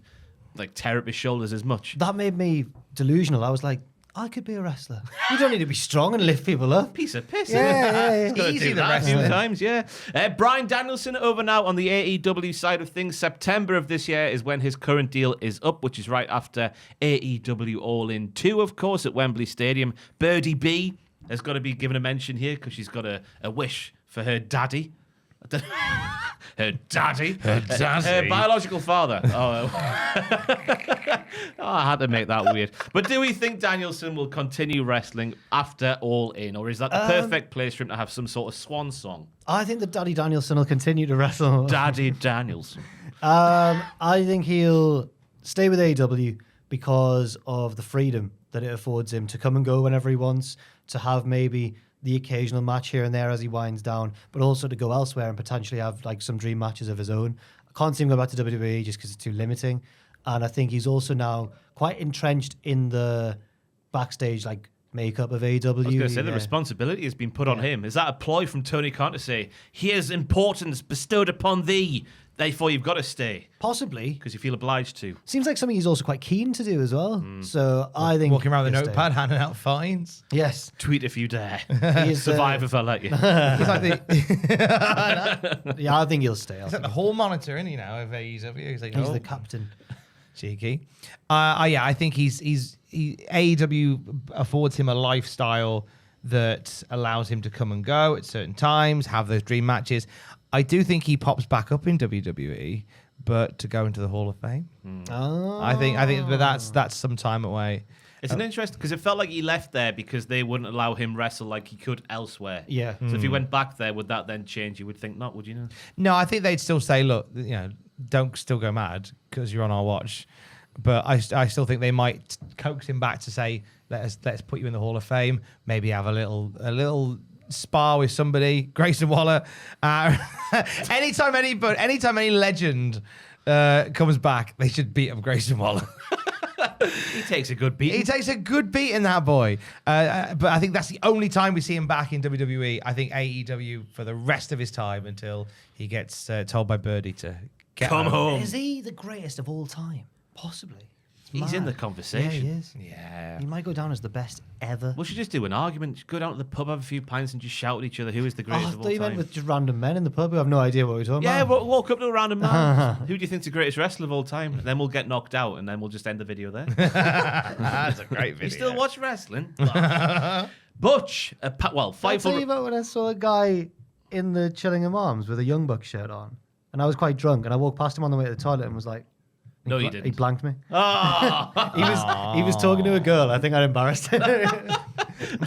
Speaker 1: like tear up his shoulders as much.
Speaker 2: That made me delusional. I was like, I could be a wrestler. You don't need to be strong and lift people up.
Speaker 1: Piece of piss.
Speaker 2: Yeah.
Speaker 1: He's got to
Speaker 4: Easy
Speaker 1: do
Speaker 4: the
Speaker 1: that a few
Speaker 4: wrestling.
Speaker 1: times, yeah. Bryan Danielson over now on the AEW side of things. September of this year is when his current deal is up, which is right after AEW All In 2, of course, at Wembley Stadium. Birdie B has got to be given a mention here because she's got a wish for her daddy. Her daddy? Her biological father. Oh, I had to make that weird. But do we think Danielson will continue wrestling after All In? Or is that the perfect place for him to have some sort of swan song?
Speaker 2: I think that Daddy Danielson will continue to wrestle.
Speaker 1: Daddy Danielson.
Speaker 2: I think he'll stay with AEW because of the freedom that it affords him to come and go whenever he wants, to have maybe the occasional match here and there as he winds down, but also to go elsewhere and potentially have like some dream matches of his own. I can't see him go back to WWE just because it's too limiting. And I think he's also now quite entrenched in the backstage like makeup of AEW.
Speaker 1: I was going to say the
Speaker 2: Yeah.
Speaker 1: responsibility has been put on him. Is that a ploy from Tony Khan to say, here's importance bestowed upon thee, therefore you've got to stay?
Speaker 2: Possibly.
Speaker 1: Because you feel obliged to.
Speaker 2: Seems like something he's also quite keen to do as well. So I think
Speaker 4: Walking around with a
Speaker 2: he'll stay.
Speaker 4: notepad, handing out fines.
Speaker 2: Yes.
Speaker 1: Tweet if you dare.
Speaker 2: He is,
Speaker 1: Survive if I let you.
Speaker 4: He's like the,
Speaker 2: Yeah, I think he'll stay.
Speaker 4: he's like the hall monitor, isn't he now, of AEW? He's like,
Speaker 2: He's
Speaker 4: oh,
Speaker 2: the captain.
Speaker 4: cheeky. Yeah, I think AEW affords him a lifestyle that allows him to come and go at certain times, have those dream matches. I do think he pops back up in WWE, but to go into the Hall of Fame,
Speaker 2: Oh.
Speaker 4: I think, but that's some time away.
Speaker 1: It's an interesting, because it felt like he left there because they wouldn't allow him wrestle like he could elsewhere.
Speaker 2: Yeah.
Speaker 1: So if he went back there, would that then change? You would think not, would you know?
Speaker 4: No, I think they'd still say, look, don't still go mad because you're on our watch. But I still think they might coax him back to say, let's put you in the Hall of Fame. Maybe have a little spar with somebody, Grayson Waller. Anytime any legend comes back, they should beat up Grayson Waller.
Speaker 1: He takes a good beat.
Speaker 4: He takes a good beat in that boy. But I think that's the only time we see him back in WWE. I think AEW for the rest of his time until he gets told by Birdie to get
Speaker 1: Come
Speaker 4: out.
Speaker 1: home.
Speaker 2: Is he the greatest of all time? Possibly. It's
Speaker 1: He's in
Speaker 2: mad.
Speaker 1: the conversation.
Speaker 2: Yeah, he is.
Speaker 1: Yeah.
Speaker 2: He might go down as the best ever.
Speaker 1: We should just do an argument. Just go down to the pub, have a few pints, and just shout at each other who is the
Speaker 2: I
Speaker 1: greatest of
Speaker 2: thought
Speaker 1: all
Speaker 2: you meant
Speaker 1: time.
Speaker 2: with just random men in the pub who have no idea what we're talking
Speaker 1: Yeah,
Speaker 2: about.
Speaker 1: walk up to a random man. Who do you think's the greatest wrestler of all time? And then we'll get knocked out, and then we'll just end the video there.
Speaker 4: That's a great video.
Speaker 1: You still watch wrestling? Butch,
Speaker 2: I'll tell you
Speaker 1: Fightful.
Speaker 2: about when I saw a guy in the Chillingham Arms with a Young Buck shirt on, and I was quite drunk, and I walked past him on the way to the toilet and was like,
Speaker 1: No, you
Speaker 2: He
Speaker 1: didn't.
Speaker 2: blanked me.
Speaker 1: Oh.
Speaker 2: He was talking to a girl. I think I embarrassed him.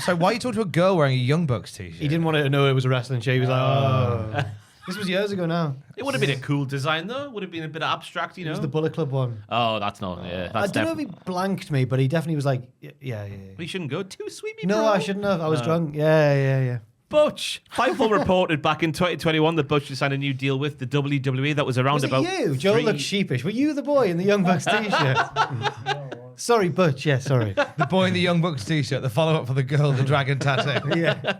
Speaker 4: So why are you talking to a girl wearing a Young Bucks t-shirt?
Speaker 2: He didn't want her to know it was a wrestling show. He was like, oh. This was years ago now.
Speaker 1: It would have been a cool design, though. Would have been a bit abstract, you
Speaker 2: It
Speaker 1: know.
Speaker 2: was the Bullet Club one.
Speaker 1: Oh, that's not. Yeah,
Speaker 2: I
Speaker 1: that's
Speaker 2: don't know if he blanked me, but he definitely was like, yeah.
Speaker 1: We shouldn't go too sweet, me
Speaker 2: No,
Speaker 1: bro.
Speaker 2: I shouldn't have. I was drunk. Yeah.
Speaker 1: Butch. Fightful reported back in 2021 that Butch had signed a new deal with the WWE that was around
Speaker 2: Was
Speaker 1: about.
Speaker 2: it you? Joe
Speaker 1: three-
Speaker 2: looked sheepish. Were you the boy in the Young Bucks t-shirt? Sorry, Butch. Yeah, sorry.
Speaker 4: The boy in the Young Bucks t-shirt, the follow-up for the girl with the dragon tattoo.
Speaker 2: Yeah.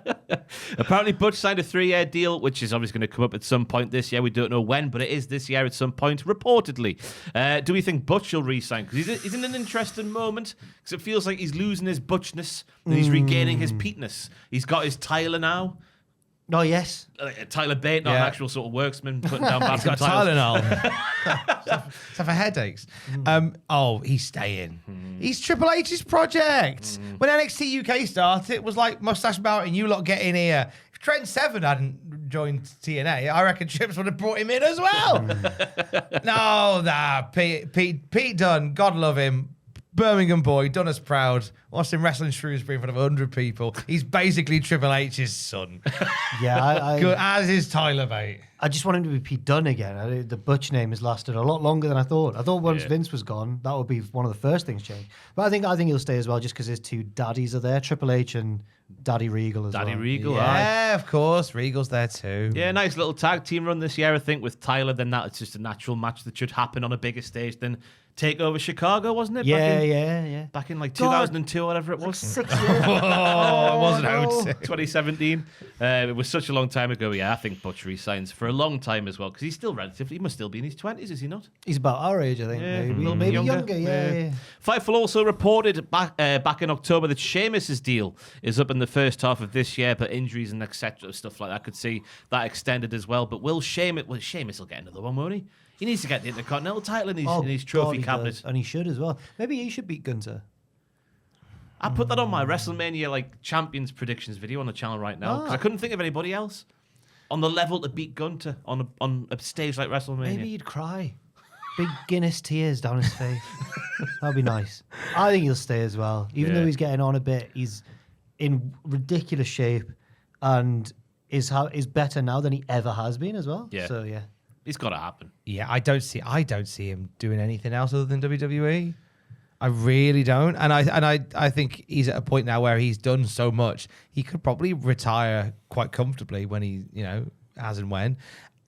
Speaker 1: Apparently, Butch signed a 3-year deal, which is obviously going to come up at some point this year. We don't know when, but it is this year at some point, reportedly. Do we think Butch will re-sign? Because he's in an interesting moment, because it feels like he's losing his Butchness and he's regaining his Peteness. He's got his Tyler now.
Speaker 2: No, yes.
Speaker 1: Tyler Bate, not an actual sort of worksman putting down
Speaker 4: He's got
Speaker 1: bathroom
Speaker 4: Tylenol. Stuff for headaches. He's staying. He's Triple H's project. When NXT UK started, it was like Mustache Mountain, you lot get in here. If Trent Seven hadn't joined TNA, I reckon Trips would have brought him in as well. Pete Dunne, God love him. Birmingham boy, done us proud. Watched him wrestling Shrewsbury in front of 100 people. He's basically Triple H's son.
Speaker 2: Yeah,
Speaker 4: Good, as is Tyler Bate.
Speaker 2: I just want him to be Pete Dunne again. The Butch name has lasted a lot longer than I thought. I thought once Vince was gone, that would be one of the first things changed. But I think he'll stay as well, just because his two daddies are there, Triple H and Daddy Regal as well.
Speaker 1: Daddy Regal,
Speaker 4: Yeah, of course. Regal's there too.
Speaker 1: Yeah, nice little tag team run this year, I think, with Tyler. Then it's just a natural match that should happen on a bigger stage than take over Chicago, wasn't it?
Speaker 2: Yeah.
Speaker 1: Back in like 2002 or whatever it was.
Speaker 2: 6 years.
Speaker 4: Oh, it wasn't out.
Speaker 1: 2017. It was such a long time ago. Yeah, I think Butch resigns for a long time as well, because he's still he must still be in his 20s, is he not?
Speaker 2: He's about our age, I think.
Speaker 1: Yeah,
Speaker 2: maybe younger. Yeah.
Speaker 1: Fightful also reported back in October that Sheamus's deal is up in the first half of this year, but injuries and etc. stuff like that could see that extended as well. But Sheamus will get another one, won't he? He needs to get the Intercontinental title in his trophy cabinet.
Speaker 2: And he should as well. Maybe he should beat Gunther.
Speaker 1: I put that on my WrestleMania champions predictions video on the channel right now, because I couldn't think of anybody else on the level to beat Gunther on a stage like WrestleMania.
Speaker 2: Maybe he'd cry. Big Guinness tears down his face. That'd be nice. I think he'll stay as well. Even though he's getting on a bit, he's in ridiculous shape and is better now than he ever has been as well.
Speaker 1: Yeah.
Speaker 2: So, yeah.
Speaker 1: It's got to happen.
Speaker 4: Yeah, I don't see him doing anything else other than WWE. I really don't, and I think he's at a point now where he's done so much, he could probably retire quite comfortably when he, as and when.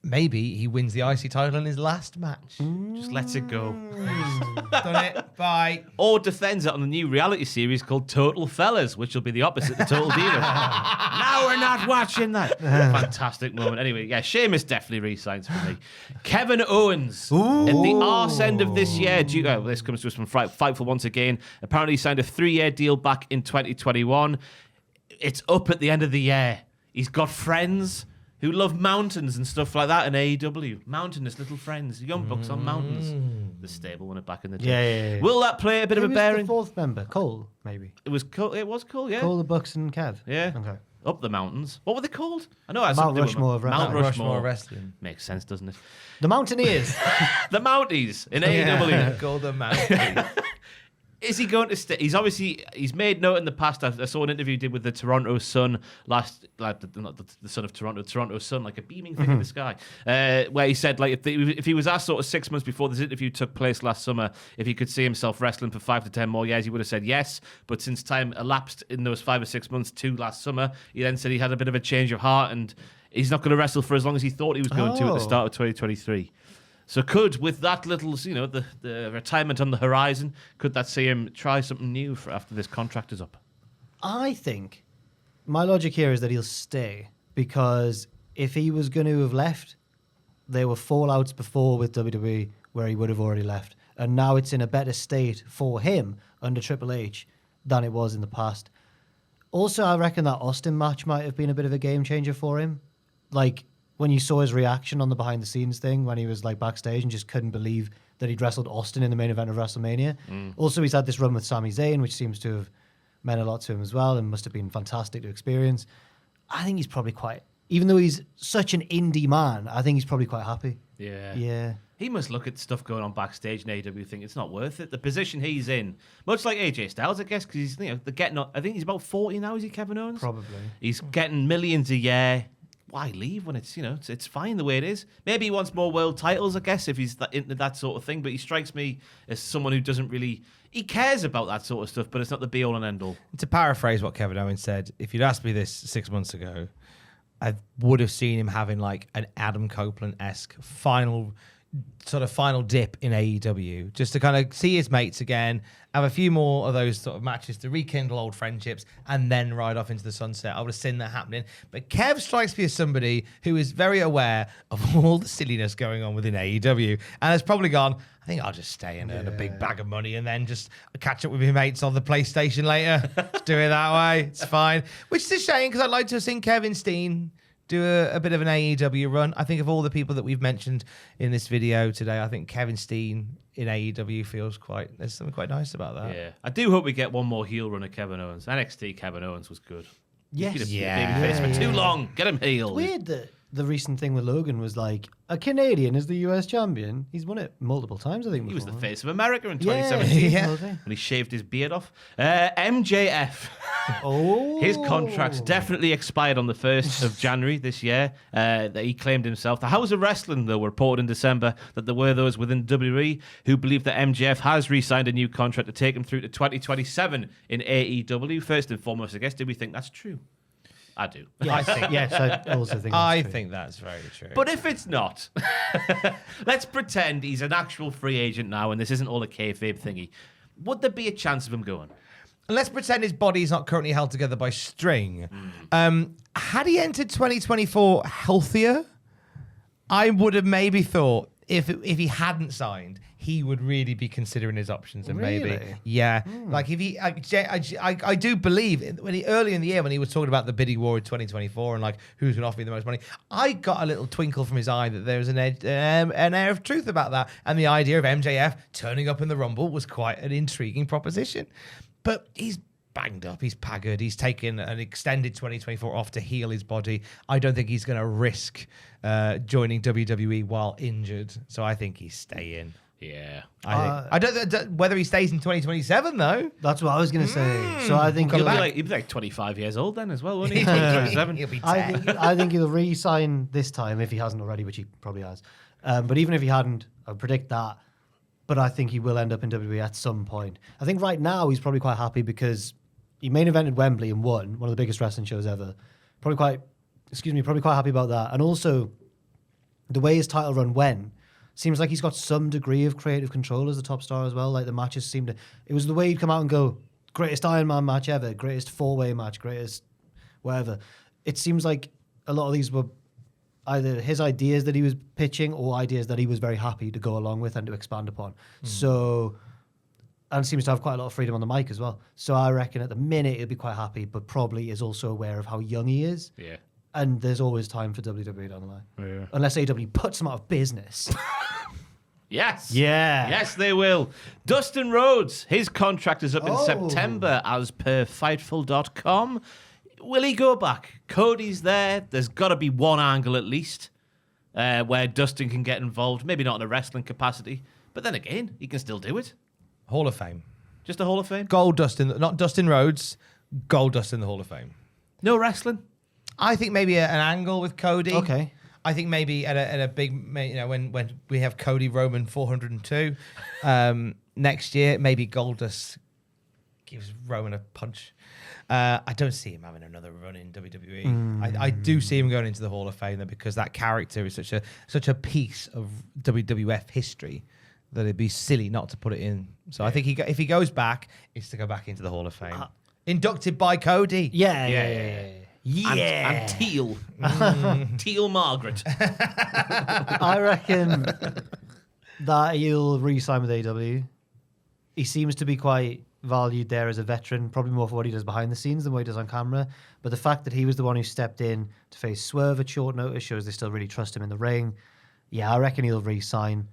Speaker 4: Maybe he wins the IC title in his last match.
Speaker 1: Just lets it go.
Speaker 4: Done it. Bye.
Speaker 1: Or defends it on the new reality series called Total Fellas, which will be the opposite to Total Divas. Now we're not watching that. Fantastic moment. Anyway, yeah, Sheamus definitely re-signs for me. Kevin Owens at the arse end of this year. This comes to us from Fightful once again. Apparently he signed a 3-year deal back in 2021. It's up at the end of the year. He's got friends who love mountains and stuff like that in AEW. Mountainous little friends. Young Bucks on mountains. The stable won it back in the day.
Speaker 2: Yeah.
Speaker 1: Will that play a bit of a bearing?
Speaker 2: The fourth member? Cole, maybe.
Speaker 1: It was Cole, yeah.
Speaker 2: Cole, the Bucks, and Kev.
Speaker 1: Yeah.
Speaker 2: Okay.
Speaker 1: Up the mountains. What were they called? I know.
Speaker 2: Mount Rushmore of wrestling.
Speaker 1: Mount Rushmore
Speaker 4: wrestling.
Speaker 1: Makes sense, doesn't it?
Speaker 2: The Mountaineers.
Speaker 1: The Mounties in AEW.
Speaker 4: Golden Mountain.
Speaker 1: Is he going to stay? He's made note in the past. I saw an interview he did with the Toronto Sun not the son of Toronto Sun, like a beaming thing in the sky, where he said if he was asked sort of 6 months before this interview took place last summer if he could see himself wrestling for 5 to 10 more years, he would have said yes. But since time elapsed in those 5 or 6 months to last summer, he then said he had a bit of a change of heart and he's not going to wrestle for as long as he thought he was going to at the start of 2023. So with that little, the retirement on the horizon, could that see him try something new after this contract is up?
Speaker 2: I think my logic here is that he'll stay, because if he was going to have left, there were fallouts before with WWE where he would have already left. And now it's in a better state for him under Triple H than it was in the past. Also, I reckon that Austin match might have been a bit of a game changer for him. Like, when you saw his reaction on the behind-the-scenes thing when he was backstage and just couldn't believe that he'd wrestled Austin in the main event of WrestleMania. Also, he's had this run with Sami Zayn, which seems to have meant a lot to him as well and must have been fantastic to experience. I think he's probably even though he's such an indie man, I think he's probably quite happy. Yeah.
Speaker 1: He must look at stuff going on backstage in AEW, think it's not worth it. The position he's in, much like AJ Styles, I guess, because he's they're getting. I think he's about 40 now. Is he, Kevin Owens?
Speaker 2: Probably.
Speaker 1: He's getting millions a year. Why leave when it's it's fine the way it is? Maybe he wants more world titles, I guess, if he's into that sort of thing. But he strikes me as someone who doesn't really. He cares about that sort of stuff, but it's not the be all and end all.
Speaker 4: To paraphrase what Kevin Owens said, if you'd asked me this 6 months ago, I would have seen him having an Adam Copeland-esque final dip in AEW, just to kind of see his mates again, have a few more of those sort of matches to rekindle old friendships, and then ride off into the sunset. I would have seen that happening. But Kev strikes me as somebody who is very aware of all the silliness going on within AEW, and has probably gone, I think I'll just stay and earn a big bag of money and then just catch up with my mates on the PlayStation later. Just do it that way. It's fine. Which is a shame, because I'd like to have seen Kevin Steen do a bit of an AEW run. I think of all the people that we've mentioned in this video today, I think Kevin Steen in AEW feels there's something quite nice about that.
Speaker 1: Yeah. I do hope we get one more heel run of Kevin Owens. NXT Kevin Owens was good.
Speaker 2: Yes.
Speaker 1: He's been a babyface for too long. Get him healed.
Speaker 2: It's weird that the recent thing with Logan was like, a Canadian is the US champion. He's won it multiple times, I think.
Speaker 1: He was the
Speaker 2: before.
Speaker 1: face of America in 2017
Speaker 2: Yeah.
Speaker 1: when he shaved his beard off. MJF.
Speaker 2: Oh.
Speaker 1: His contract's definitely expired on the 1st of January this year. That he claimed himself. The House of Wrestling, though, reported in December that there were those within WWE who believe that MJF has re-signed a new contract to take him through to 2027 in AEW. First and foremost, I guess, do we think that's true? I do.
Speaker 2: Yes, I also think
Speaker 4: I
Speaker 2: that's true.
Speaker 4: think that's very true.
Speaker 1: But if it's not, let's pretend he's an actual free agent now and this isn't all a kayfabe thingy. Would there be a chance of him going?
Speaker 4: Let's pretend his body is not currently held together by string. Had he entered 2024 healthier, I would have maybe thought if he hadn't signed, he would really be considering his options and maybe,
Speaker 2: Really?
Speaker 4: yeah. Like if he, I do believe when early in the year when he was talking about the bidding war in 2024 and like who's going to offer me the most money, I got a little twinkle from his eye that there was an air of truth about that, and the idea of MJF turning up in the Rumble was quite an intriguing proposition. But he's banged up, he's paggered, he's taken an extended 2024 off to heal his body. I don't think he's going to risk joining WWE while injured, so I think he's staying.
Speaker 1: Yeah.
Speaker 4: I don't whether he stays in 2027 though.
Speaker 2: That's what I was going to say. So I think
Speaker 1: He'd be like 25 years old then as well, wouldn't he? 27.
Speaker 4: He'll be 10.
Speaker 2: I think he'll re-sign this time if he hasn't already, which he probably has. But even if he hadn't, I would predict that. But I think he will end up in WWE at some point. I think right now he's probably quite happy because he main evented Wembley and won one of the biggest wrestling shows ever. Probably quite happy about that. And also, the way his title run went, seems like he's got some degree of creative control as the top star as well. Like the matches seemed to... It was the way he'd come out and go, greatest Iron Man match ever, greatest four-way match, greatest whatever. It seems like a lot of these were either his ideas that he was pitching or ideas that he was very happy to go along with and to expand upon. So... And seems to have quite a lot of freedom on the mic as well. So I reckon at the minute he'll be quite happy, but probably is also aware of how young he is.
Speaker 1: Yeah.
Speaker 2: And there's always time for WWE down the line.
Speaker 1: Yeah.
Speaker 2: Unless AW puts him out of business.
Speaker 1: Yes.
Speaker 2: Yeah.
Speaker 1: Yes, they will. Dustin Rhodes, his contract is up in September as per Fightful.com. Will he go back? Cody's there. There's got to be one angle at least where Dustin can get involved. Maybe not in a wrestling capacity. But then again, he can still do it.
Speaker 4: Hall of Fame.
Speaker 1: Just a Hall of Fame?
Speaker 4: Gold dust not Dustin Rhodes, gold dust in the Hall of Fame.
Speaker 1: No wrestling?
Speaker 4: I think maybe an angle with Cody.
Speaker 2: Okay.
Speaker 4: I think maybe at a big, when we have Cody Roman 402 next year, maybe Goldust gives Roman a punch. I don't see him having another run in WWE. I do see him going into the Hall of Fame though, because that character is such a piece of WWF history that it'd be silly not to put it in. So I think if he goes back, it's to go back into the Hall of Fame. Inducted by Cody.
Speaker 2: Yeah.
Speaker 1: And Teal. Teal Margaret.
Speaker 2: I reckon that he'll re-sign with AW. He seems to be quite valued there as a veteran, probably more for what he does behind the scenes than what he does on camera. But the fact that he was the one who stepped in to face Swerve at short notice shows they still really trust him in the ring. Yeah, I reckon he'll re-sign.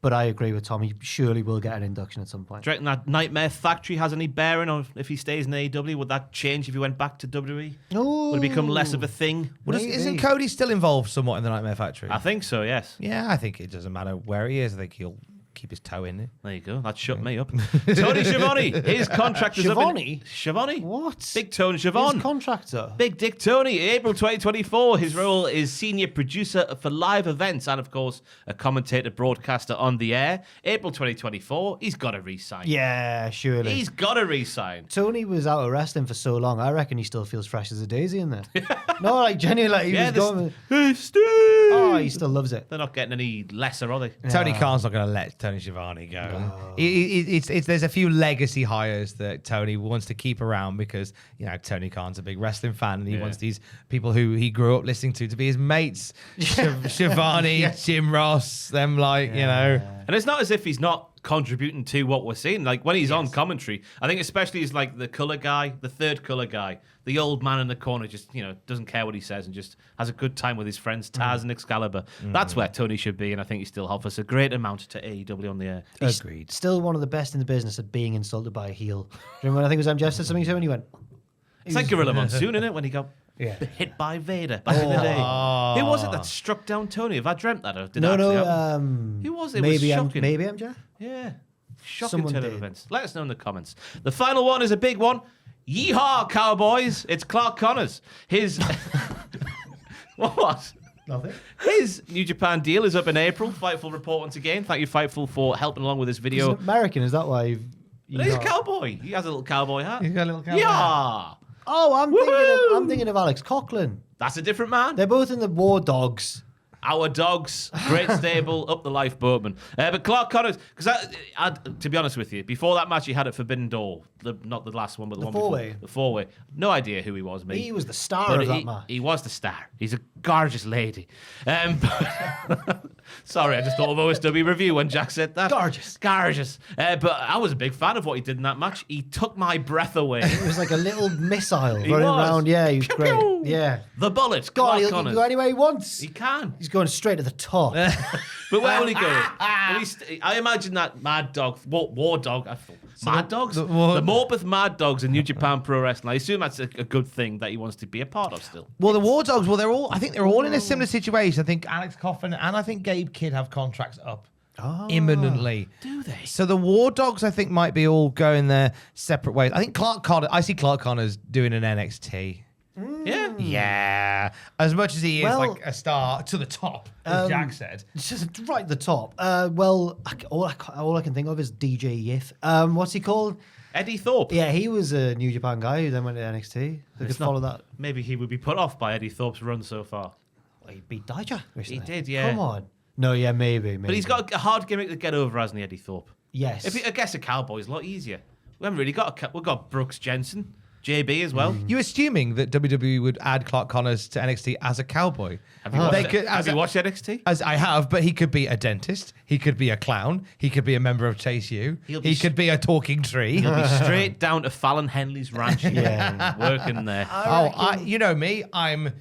Speaker 2: But I agree with Tom. He surely will get an induction at some point.
Speaker 1: Do you reckon that Nightmare Factory has any bearing on if he stays in AEW? Would that change if he went back to WWE?
Speaker 2: Ooh,
Speaker 1: Would it become less of a thing?
Speaker 4: Isn't Cody still involved somewhat in the Nightmare Factory?
Speaker 1: I think so, yes.
Speaker 4: Yeah, I think it doesn't matter where he is. I think he'll keep his toe in it.
Speaker 1: There you go. That shut me up. Tony Schiavone. His contract is up in... Schiavone?
Speaker 2: What?
Speaker 1: Big Tony Schiavone.
Speaker 2: His contractor.
Speaker 1: Big Dick Tony, April 2024. His role is senior producer for live events and, of course, a commentator broadcaster on the air. April 2024, he's got to re-sign.
Speaker 2: Yeah, surely.
Speaker 1: He's got to re-sign.
Speaker 2: Tony was out of wrestling for so long. I reckon he still feels fresh as a daisy in there. No, like genuinely, like he was going.
Speaker 1: Hey, Steve!
Speaker 2: Oh, he still loves it.
Speaker 1: They're not getting any lesser, are they?
Speaker 4: Tony Khan's not going to let Tony Schiavone go. No. There's a few legacy hires that Tony wants to keep around because Tony Khan's a big wrestling fan and he wants these people who he grew up listening to be his mates. Schiavone, Jim Ross, them And
Speaker 1: it's not as if he's not contributing to what we're seeing. Like when he's on commentary, I think especially he's like the color guy, the third color guy, the old man in the corner, just doesn't care what he says and just has a good time with his friends Taz and Excalibur. That's where Tony should be, and I think he still offers a great amount to AEW on the air.
Speaker 2: Agreed. Still one of the best in the business at being insulted by a heel. Remember when I think it was MJF said something to him and he went...
Speaker 1: It's like Gorilla Monsoon, isn't it? When he got hit by Vader back in the day. Who was it that struck down Tony? Have I dreamt that? Or did that actually happen? Who was it? It was shocking.
Speaker 2: Maybe MJF?
Speaker 1: Yeah. Shocking turn of events. Let us know in the comments. The final one is a big one. Yeehaw, Cowboys. It's Clark Connors. His... What?
Speaker 2: Nothing.
Speaker 1: His New Japan deal is up in April. Fightful report once again. Thank you, Fightful, for helping along with this video.
Speaker 2: He's American, is that why?
Speaker 1: He's a cowboy. He has a little cowboy hat.
Speaker 4: He's got a little cowboy
Speaker 1: Yeah.
Speaker 2: Oh, I'm thinking of Alex Coughlin.
Speaker 1: That's a different man.
Speaker 2: They're both in the War Dogs.
Speaker 1: Our dogs, great stable, up the lifeboatman. But Clark Connors, because to be honest with you, before that match he had at Forbidden Door, not the last one, but the one
Speaker 2: four-way.
Speaker 1: before. The four-way. No idea who he was, mate.
Speaker 2: He was the star
Speaker 1: But
Speaker 2: of that match.
Speaker 1: He was the star. He's a gorgeous lady. Sorry, I just thought of OSW review when Jack said that.
Speaker 2: Gorgeous.
Speaker 1: But I was a big fan of what he did in that match. He took my breath away.
Speaker 2: It was like a little missile
Speaker 1: He
Speaker 2: running
Speaker 1: was.
Speaker 2: around. Yeah, he was
Speaker 1: Pew,
Speaker 2: great.
Speaker 1: pew.
Speaker 2: Yeah.
Speaker 1: The bullet,
Speaker 2: God,
Speaker 1: Clark
Speaker 2: he'll
Speaker 1: Connors.
Speaker 2: go anywhere he wants.
Speaker 1: He can.
Speaker 2: He's going straight to the top.
Speaker 1: But where will he go? I imagine that Mad Dog, War Dog, Mad Dogs? The Morpeth Mad Dogs in New Japan Pro Wrestling. I assume that's a good thing that he wants to be a part of still.
Speaker 4: Well, the War Dogs, I think they're all in a similar situation. I think Alex Coughlin and I think Gabe Kidd have contracts up imminently.
Speaker 1: Do they?
Speaker 4: So the War Dogs, I think, might be all going their separate ways. I think I see Clark Connors doing an NXT.
Speaker 1: Yeah.
Speaker 4: Yeah. As much as he is
Speaker 2: Well,
Speaker 4: like a star to the top, as Jack said.
Speaker 2: It's just right at the top. All I can think of is DJ Yif. What's he called?
Speaker 1: Eddie Thorpe.
Speaker 2: Yeah, he was a New Japan guy who then went to NXT. They could follow that.
Speaker 1: Maybe he would be put off by Eddie Thorpe's run so far.
Speaker 2: Well, he beat Dijak recently.
Speaker 1: He did, yeah.
Speaker 2: Come on. No, yeah, maybe.
Speaker 1: But he's got a hard gimmick to get over, hasn't he, Eddie Thorpe?
Speaker 2: Yes.
Speaker 1: I guess a cowboy's a lot easier. We haven't really got we've got Brooks Jensen, JB as well.
Speaker 4: You assuming that WWE would add Clark Connors to NXT as a cowboy?
Speaker 1: Have you watched NXT?
Speaker 4: As I have, but he could be a dentist. He could be a clown. He could be a member of Chase U. He could be a talking tree.
Speaker 1: He'll be straight down to Fallon Henley's ranch, working there.
Speaker 4: You know me. I'm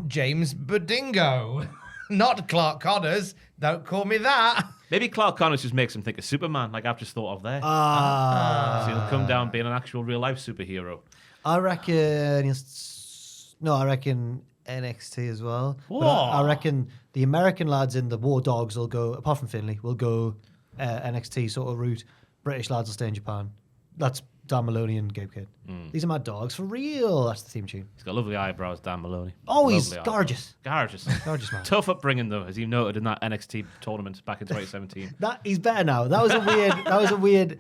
Speaker 4: James Badingo, not Clark Connors. Don't call me that.
Speaker 1: Maybe Clark Connors just makes him think of Superman, like I've just thought of there. So he'll come down being an actual real life superhero.
Speaker 2: I reckon NXT as well. But I reckon the American lads in the War Dogs will go, apart from Finlay, will go NXT sort of route. British lads will stay in Japan. That's Dan Maloney and Gabe Kidd. These are my dogs for real. That's the theme tune.
Speaker 1: He's got lovely eyebrows, Dan Maloney.
Speaker 2: Oh,
Speaker 1: Lovely
Speaker 2: he's
Speaker 1: eyebrows.
Speaker 2: gorgeous. Gorgeous man.
Speaker 1: Tough upbringing though, as you noted in that NXT tournament back in 2017.
Speaker 2: He's better now. That was a weird.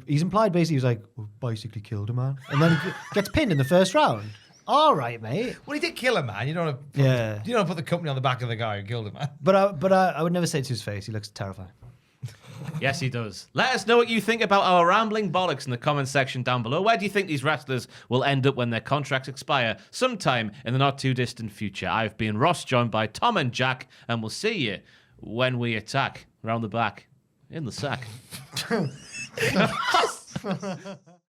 Speaker 2: He's implied basically he was like, "I've basically killed a man," and then he gets pinned in the first round. All right, mate.
Speaker 4: Well, he did kill a man. You don't want to put the company on the back of the guy who killed a man.
Speaker 2: But I would never say it to his face. He looks terrifying.
Speaker 1: Yes, he does. Let us know what you think about our rambling bollocks in the comments section down below. Where do you think these wrestlers will end up when their contracts expire sometime in the not too distant future? I've been Ross, joined by Tom and Jack, and we'll see you when we attack round the back in the sack.